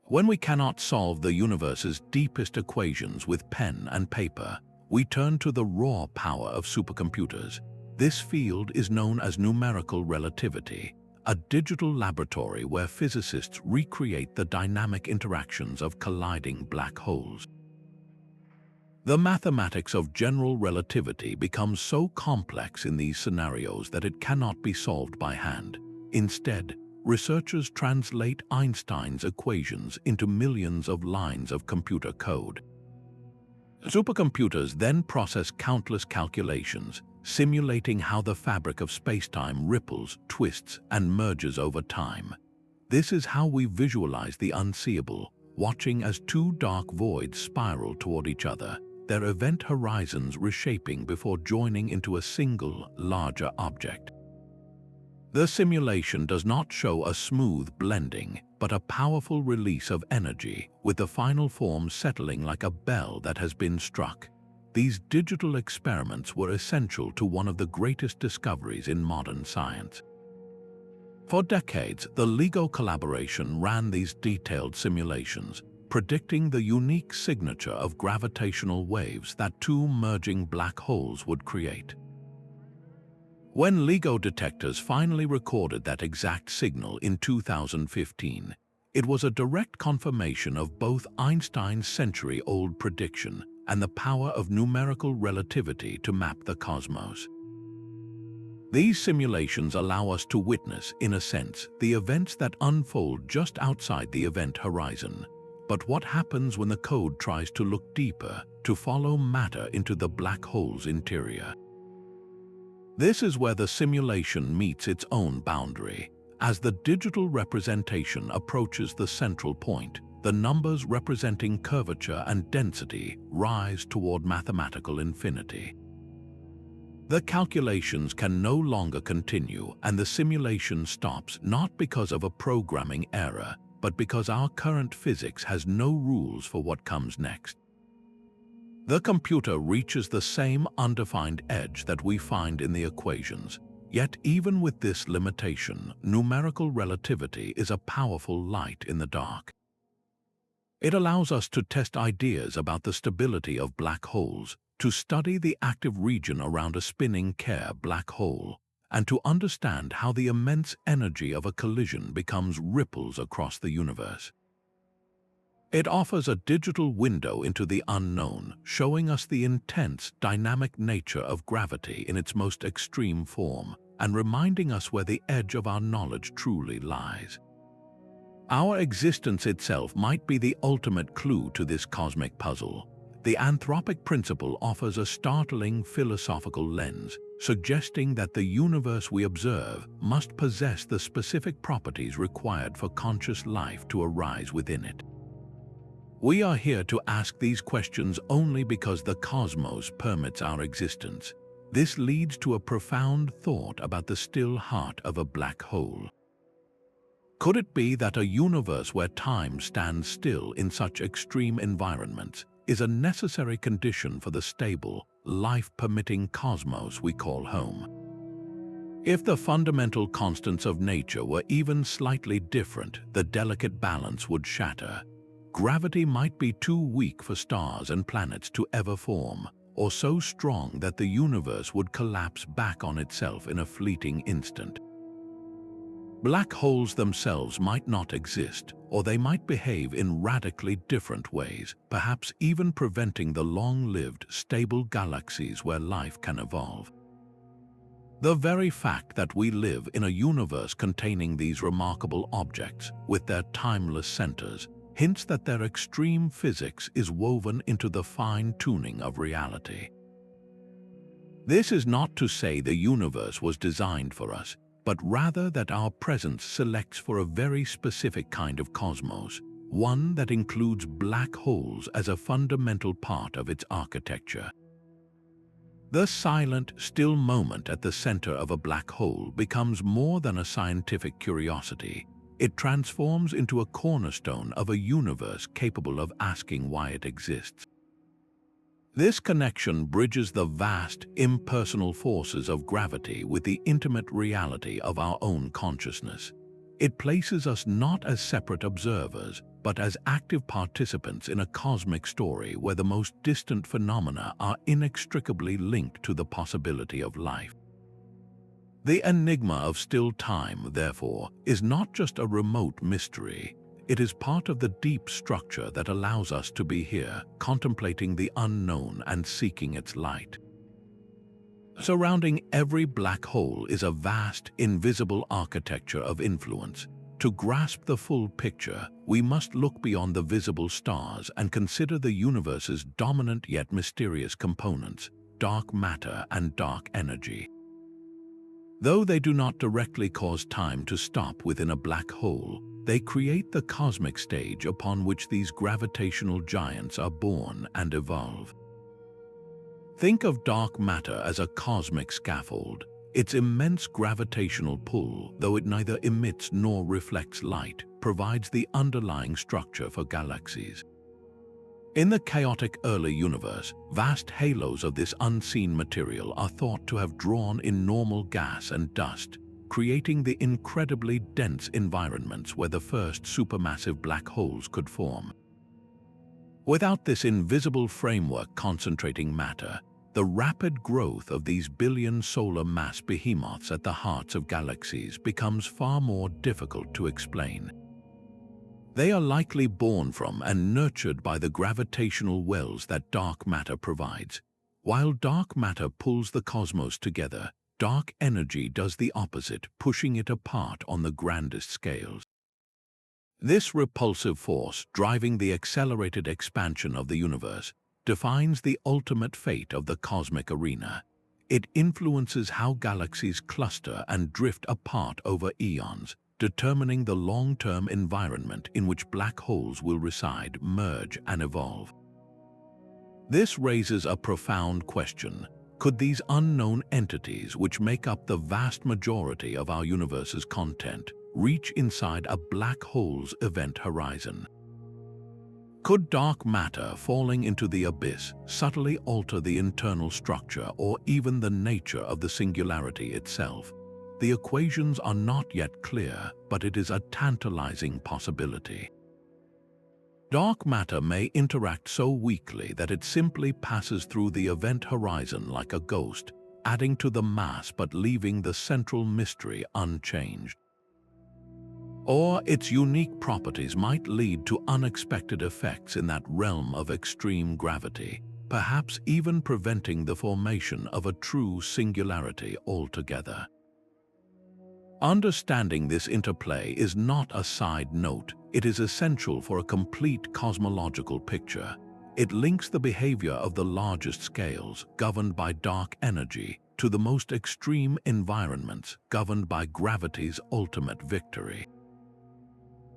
When we cannot solve the universe's deepest equations with pen and paper, we turn to the raw power of supercomputers. This field is known as numerical relativity, a digital laboratory where physicists recreate the dynamic interactions of colliding black holes. The mathematics of general relativity becomes so complex in these scenarios that it cannot be solved by hand. Instead, researchers translate Einstein's equations into millions of lines of computer code. Supercomputers then process countless calculations, simulating how the fabric of spacetime ripples, twists, and merges over time. This is how we visualize the unseeable, watching as two dark voids spiral toward each other, their event horizons reshaping before joining into a single, larger object. The simulation does not show a smooth blending, but a powerful release of energy, with the final form settling like a bell that has been struck. These digital experiments were essential to one of the greatest discoveries in modern science. For decades, the LIGO collaboration ran these detailed simulations, predicting the unique signature of gravitational waves that two merging black holes would create. When LIGO detectors finally recorded that exact signal in 2015, it was a direct confirmation of both Einstein's century-old prediction and the power of numerical relativity to map the cosmos. These simulations allow us to witness, in a sense, the events that unfold just outside the event horizon. But what happens when the code tries to look deeper, to follow matter into the black hole's interior? This is where the simulation meets its own boundary. As the digital representation approaches the central point, the numbers representing curvature and density rise toward mathematical infinity. The calculations can no longer continue, and the simulation stops not because of a programming error, but because our current physics has no rules for what comes next. The computer reaches the same undefined edge that we find in the equations. Yet even with this limitation, numerical relativity is a powerful light in the dark. It allows us to test ideas about the stability of black holes, to study the active region around a spinning Kerr black hole, and to understand how the immense energy of a collision becomes ripples across the universe. It offers a digital window into the unknown, showing us the intense, dynamic nature of gravity in its most extreme form, and reminding us where the edge of our knowledge truly lies. Our existence itself might be the ultimate clue to this cosmic puzzle. The Anthropic Principle offers a startling philosophical lens, suggesting that the universe we observe must possess the specific properties required for conscious life to arise within it. We are here to ask these questions only because the cosmos permits our existence. This leads to a profound thought about the still heart of a black hole. Could it be that a universe where time stands still in such extreme environments is a necessary condition for the stable, life-permitting cosmos we call home? If the fundamental constants of nature were even slightly different, the delicate balance would shatter. Gravity might be too weak for stars and planets to ever form, or so strong that the universe would collapse back on itself in a fleeting instant. Black holes themselves might not exist, or they might behave in radically different ways, perhaps even preventing the long-lived, stable galaxies where life can evolve. The very fact that we live in a universe containing these remarkable objects, with their timeless centers, hints that their extreme physics is woven into the fine-tuning of reality. This is not to say the universe was designed for us, but rather that our presence selects for a very specific kind of cosmos, one that includes black holes as a fundamental part of its architecture. The silent, still moment at the center of a black hole becomes more than a scientific curiosity. It transforms into a cornerstone of a universe capable of asking why it exists. This connection bridges the vast, impersonal forces of gravity with the intimate reality of our own consciousness. It places us not as separate observers, but as active participants in a cosmic story where the most distant phenomena are inextricably linked to the possibility of life. The enigma of still time, therefore, is not just a remote mystery. It is part of the deep structure that allows us to be here, contemplating the unknown and seeking its light. Surrounding every black hole is a vast, invisible architecture of influence. To grasp the full picture, we must look beyond the visible stars and consider the universe's dominant yet mysterious components, dark matter and dark energy. Though they do not directly cause time to stop within a black hole, they create the cosmic stage upon which these gravitational giants are born and evolve. Think of dark matter as a cosmic scaffold. Its immense gravitational pull, though it neither emits nor reflects light, provides the underlying structure for galaxies. In the chaotic early universe, vast halos of this unseen material are thought to have drawn in normal gas and dust, creating the incredibly dense environments where the first supermassive black holes could form. Without this invisible framework concentrating matter, the rapid growth of these billion solar mass behemoths at the hearts of galaxies becomes far more difficult to explain. They are likely born from and nurtured by the gravitational wells that dark matter provides. While dark matter pulls the cosmos together, dark energy does the opposite, pushing it apart on the grandest scales. This repulsive force, driving the accelerated expansion of the universe, defines the ultimate fate of the cosmic arena. It influences how galaxies cluster and drift apart over eons, determining the long-term environment in which black holes will reside, merge, and evolve. This raises a profound question. Could these unknown entities, which make up the vast majority of our universe's content, reach inside a black hole's event horizon? Could dark matter falling into the abyss subtly alter the internal structure or even the nature of the singularity itself? The equations are not yet clear, but it is a tantalizing possibility. Dark matter may interact so weakly that it simply passes through the event horizon like a ghost, adding to the mass but leaving the central mystery unchanged. Or its unique properties might lead to unexpected effects in that realm of extreme gravity, perhaps even preventing the formation of a true singularity altogether. Understanding this interplay is not a side note, it is essential for a complete cosmological picture. It links the behavior of the largest scales, governed by dark energy, to the most extreme environments, governed by gravity's ultimate victory.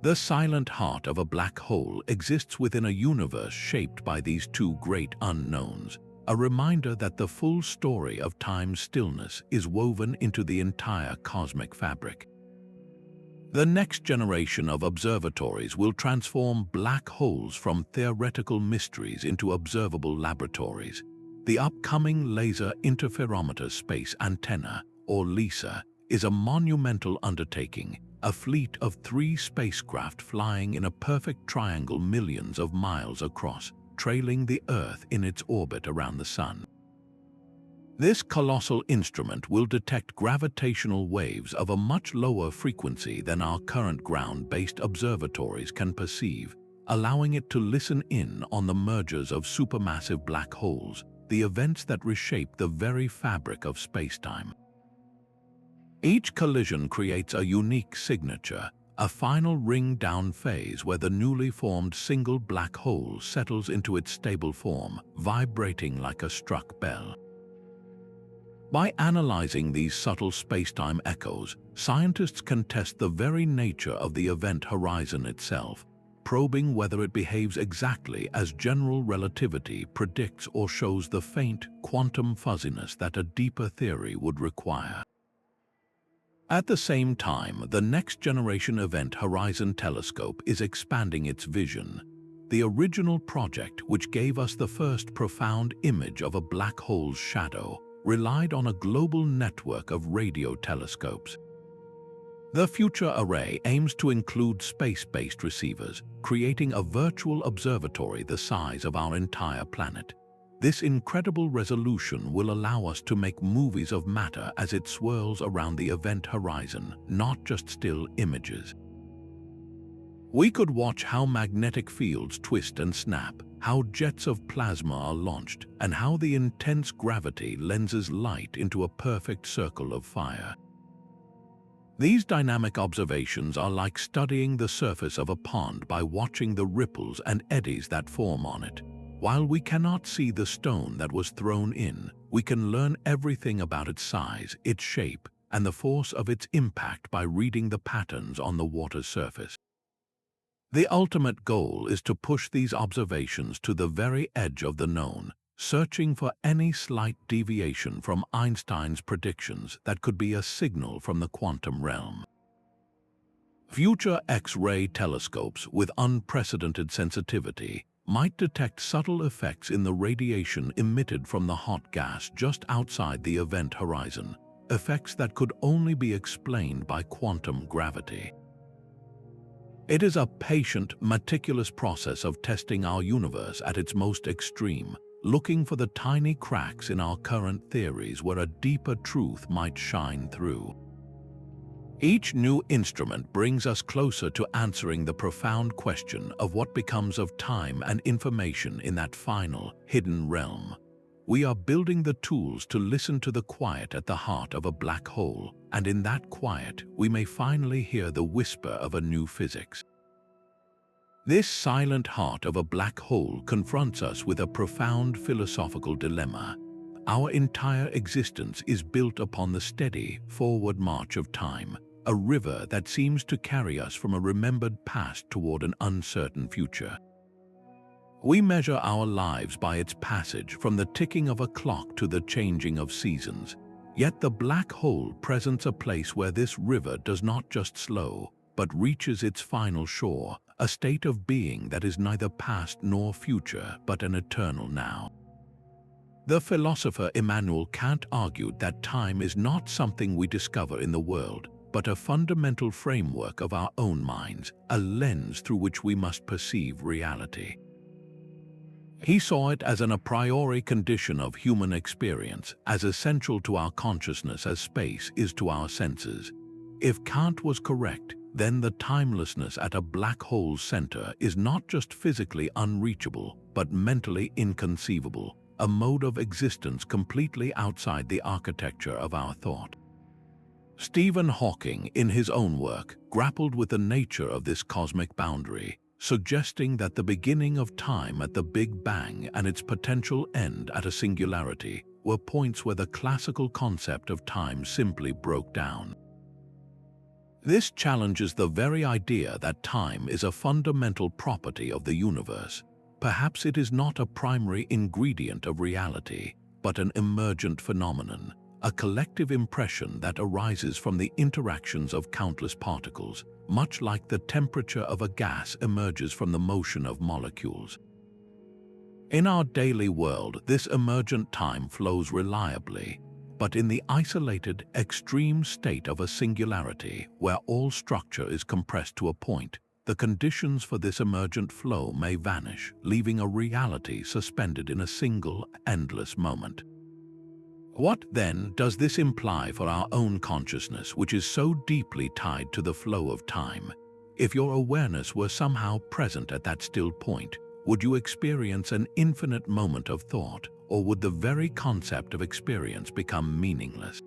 The silent heart of a black hole exists within a universe shaped by these two great unknowns, a reminder that the full story of time's stillness is woven into the entire cosmic fabric. The next generation of observatories will transform black holes from theoretical mysteries into observable laboratories. The upcoming Laser Interferometer Space Antenna, or LISA, is a monumental undertaking, a fleet of 3 spacecraft flying in a perfect triangle millions of miles across, trailing the Earth in its orbit around the Sun. This colossal instrument will detect gravitational waves of a much lower frequency than our current ground-based observatories can perceive, allowing it to listen in on the mergers of supermassive black holes, the events that reshape the very fabric of spacetime. Each collision creates a unique signature, a final ring-down phase where the newly formed single black hole settles into its stable form, vibrating like a struck bell. By analyzing these subtle spacetime echoes, scientists can test the very nature of the event horizon itself, probing whether it behaves exactly as general relativity predicts or shows the faint quantum fuzziness that a deeper theory would require. At the same time, the next-generation Event Horizon Telescope is expanding its vision. The original project, which gave us the first profound image of a black hole's shadow, relied on a global network of radio telescopes. The future array aims to include space-based receivers, creating a virtual observatory the size of our entire planet. This incredible resolution will allow us to make movies of matter as it swirls around the event horizon, not just still images. We could watch how magnetic fields twist and snap, how jets of plasma are launched, and how the intense gravity lenses light into a perfect circle of fire. These dynamic observations are like studying the surface of a pond by watching the ripples and eddies that form on it. While we cannot see the stone that was thrown in, we can learn everything about its size, its shape, and the force of its impact by reading the patterns on the water's surface. The ultimate goal is to push these observations to the very edge of the known, searching for any slight deviation from Einstein's predictions that could be a signal from the quantum realm. Future X-ray telescopes with unprecedented sensitivity might detect subtle effects in the radiation emitted from the hot gas just outside the event horizon, effects that could only be explained by quantum gravity. It is a patient, meticulous process of testing our universe at its most extreme, looking for the tiny cracks in our current theories where a deeper truth might shine through. Each new instrument brings us closer to answering the profound question of what becomes of time and information in that final, hidden realm. We are building the tools to listen to the quiet at the heart of a black hole, and in that quiet, we may finally hear the whisper of a new physics. This silent heart of a black hole confronts us with a profound philosophical dilemma. Our entire existence is built upon the steady, forward march of time, a river that seems to carry us from a remembered past toward an uncertain future. We measure our lives by its passage from the ticking of a clock to the changing of seasons. Yet the black hole presents a place where this river does not just slow, but reaches its final shore, a state of being that is neither past nor future, but an eternal now. The philosopher Immanuel Kant argued that time is not something we discover in the world, but a fundamental framework of our own minds, a lens through which we must perceive reality. He saw it as an a priori condition of human experience, as essential to our consciousness as space is to our senses. If Kant was correct, then the timelessness at a black hole's center is not just physically unreachable, but mentally inconceivable, a mode of existence completely outside the architecture of our thought. Stephen Hawking, in his own work, grappled with the nature of this cosmic boundary, suggesting that the beginning of time at the Big Bang and its potential end at a singularity were points where the classical concept of time simply broke down. This challenges the very idea that time is a fundamental property of the universe. Perhaps it is not a primary ingredient of reality, but an emergent phenomenon, a collective impression that arises from the interactions of countless particles, much like the temperature of a gas emerges from the motion of molecules. In our daily world, this emergent time flows reliably, but in the isolated, extreme state of a singularity, where all structure is compressed to a point, the conditions for this emergent flow may vanish, leaving a reality suspended in a single, endless moment. What, then, does this imply for our own consciousness, which is so deeply tied to the flow of time? If your awareness were somehow present at that still point, would you experience an infinite moment of thought, or would the very concept of experience become meaningless?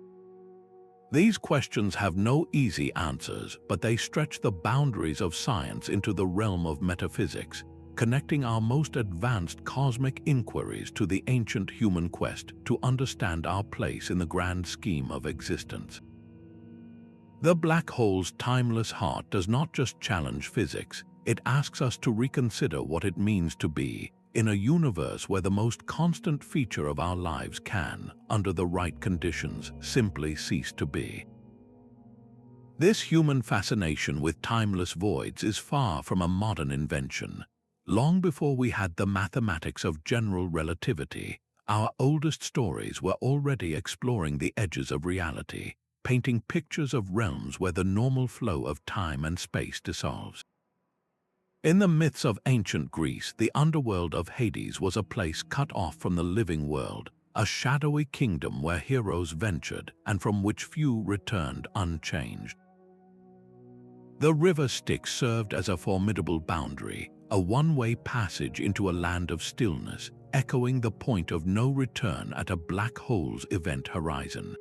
These questions have no easy answers, but they stretch the boundaries of science into the realm of metaphysics, connecting our most advanced cosmic inquiries to the ancient human quest to understand our place in the grand scheme of existence. The black hole's timeless heart does not just challenge physics, it asks us to reconsider what it means to be in a universe where the most constant feature of our lives can, under the right conditions, simply cease to be. This human fascination with timeless voids is far from a modern invention. Long before we had the mathematics of general relativity, our oldest stories were already exploring the edges of reality, painting pictures of realms where the normal flow of time and space dissolves. In the myths of ancient Greece, the underworld of Hades was a place cut off from the living world, a shadowy kingdom where heroes ventured and from which few returned unchanged. The river Styx served as a formidable boundary, a one-way passage into a land of stillness, echoing the point of no return at a black hole's event horizon.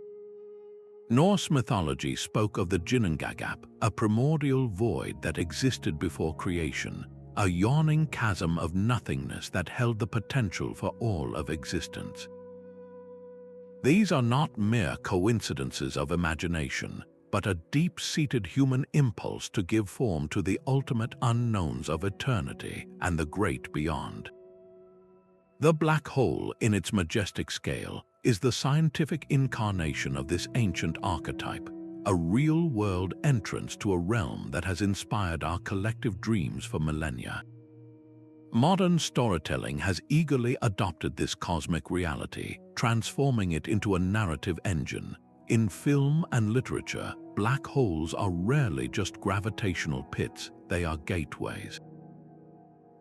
Norse mythology spoke of the Ginnungagap, a primordial void that existed before creation, a yawning chasm of nothingness that held the potential for all of existence. These are not mere coincidences of imagination, but a deep-seated human impulse to give form to the ultimate unknowns of eternity and the great beyond. The black hole, in its majestic scale, is the scientific incarnation of this ancient archetype, a real-world entrance to a realm that has inspired our collective dreams for millennia. Modern storytelling has eagerly adopted this cosmic reality, transforming it into a narrative engine. In film and literature, black holes are rarely just gravitational pits, they are gateways.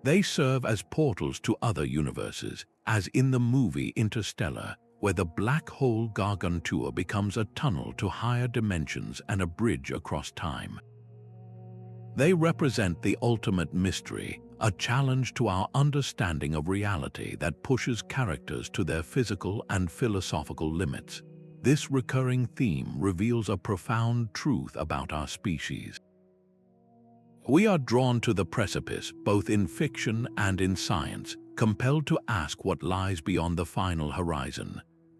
They serve as portals to other universes, as in the movie Interstellar, where the black hole gargantua becomes a tunnel to higher dimensions and a bridge across time. They represent the ultimate mystery, a challenge to our understanding of reality that pushes characters to their physical and philosophical limits. This recurring theme reveals a profound truth about our species. We are drawn to the precipice, both in fiction and in science, compelled to ask what lies beyond the final horizon.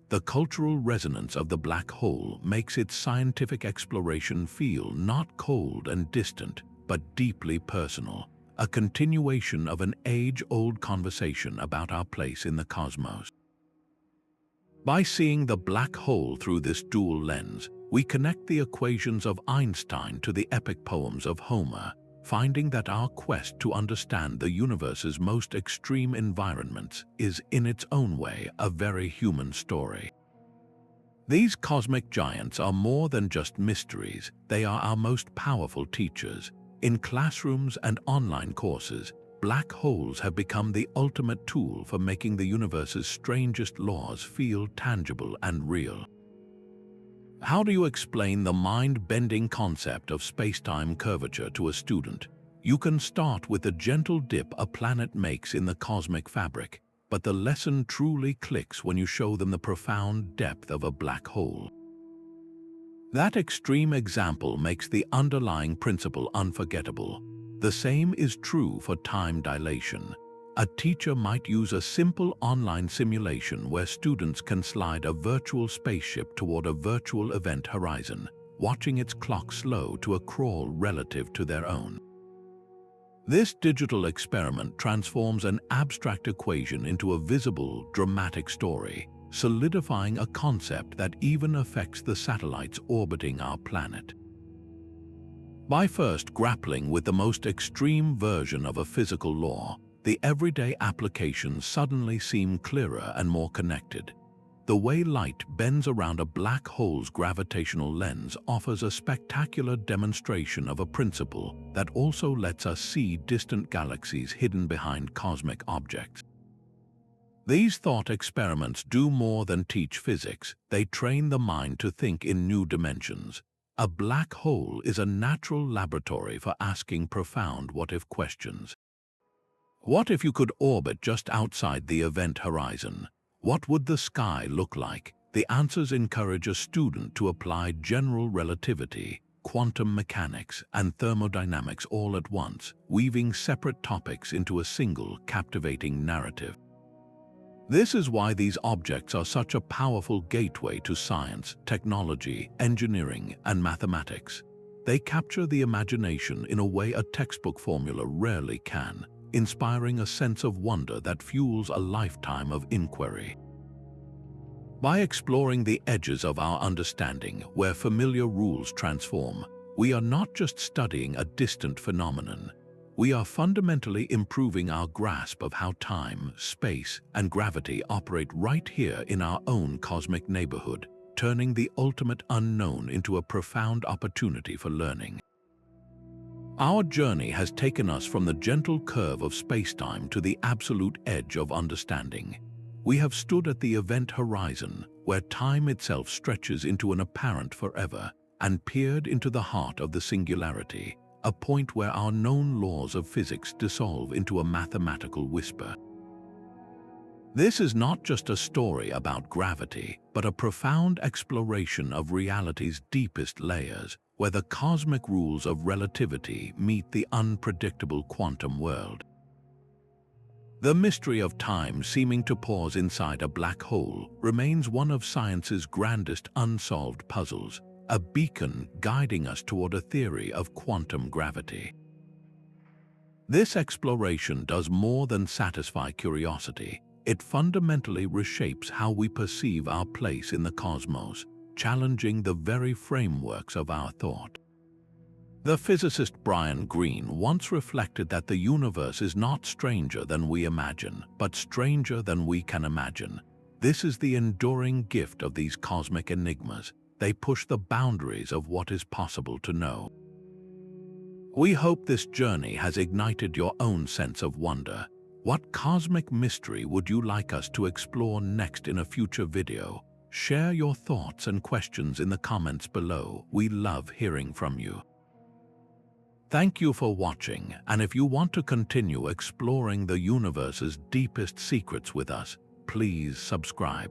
The cultural resonance of the black hole makes its scientific exploration feel not cold and distant, but deeply personal, a continuation of an age-old conversation about our place in the cosmos. By seeing the black hole through this dual lens, we connect the equations of Einstein to the epic poems of Homer, finding that our quest to understand the universe's most extreme environments is, in its own way, a very human story. These cosmic giants are more than just mysteries, they are our most powerful teachers. In classrooms and online courses, black holes have become the ultimate tool for making the universe's strangest laws feel tangible and real. How do you explain the mind-bending concept of spacetime curvature to a student? You can start with the gentle dip a planet makes in the cosmic fabric, but the lesson truly clicks when you show them the profound depth of a black hole. That extreme example makes the underlying principle unforgettable. The same is true for time dilation. A teacher might use a simple online simulation where students can slide a virtual spaceship toward a virtual event horizon, watching its clock slow to a crawl relative to their own. This digital experiment transforms an abstract equation into a visible, dramatic story, solidifying a concept that even affects the satellites orbiting our planet. By first grappling with the most extreme version of a physical law, the everyday applications suddenly seem clearer and more connected. The way light bends around a black hole's gravitational lens offers a spectacular demonstration of a principle that also lets us see distant galaxies hidden behind cosmic objects. These thought experiments do more than teach physics, they train the mind to think in new dimensions. A black hole is a natural laboratory for asking profound what-if questions. What if you could orbit just outside the event horizon? What would the sky look like? The answers encourage a student to apply general relativity, quantum mechanics, and thermodynamics all at once, weaving separate topics into a single, captivating narrative. This is why these objects are such a powerful gateway to science, technology, engineering, and mathematics. They capture the imagination in a way a textbook formula rarely can, inspiring a sense of wonder that fuels a lifetime of inquiry. By exploring the edges of our understanding, where familiar rules transform, we are not just studying a distant phenomenon. We are fundamentally improving our grasp of how time, space, and gravity operate right here in our own cosmic neighborhood, turning the ultimate unknown into a profound opportunity for learning. Our journey has taken us from the gentle curve of spacetime to the absolute edge of understanding. We have stood at the event horizon, where time itself stretches into an apparent forever, and peered into the heart of the singularity, a point where our known laws of physics dissolve into a mathematical whisper. This is not just a story about gravity, but a profound exploration of reality's deepest layers, where the cosmic rules of relativity meet the unpredictable quantum world. The mystery of time seeming to pause inside a black hole remains one of science's grandest unsolved puzzles, a beacon guiding us toward a theory of quantum gravity. This exploration does more than satisfy curiosity. It fundamentally reshapes how we perceive our place in the cosmos, challenging the very frameworks of our thought. The physicist Brian Greene once reflected that the universe is not stranger than we imagine, but stranger than we can imagine. This is the enduring gift of these cosmic enigmas. They push the boundaries of what is possible to know. We hope this journey has ignited your own sense of wonder. What cosmic mystery would you like us to explore next in a future video? Share your thoughts and questions in the comments below. We love hearing from you. Thank you for watching, and if you want to continue exploring the universe's deepest secrets with us, please subscribe.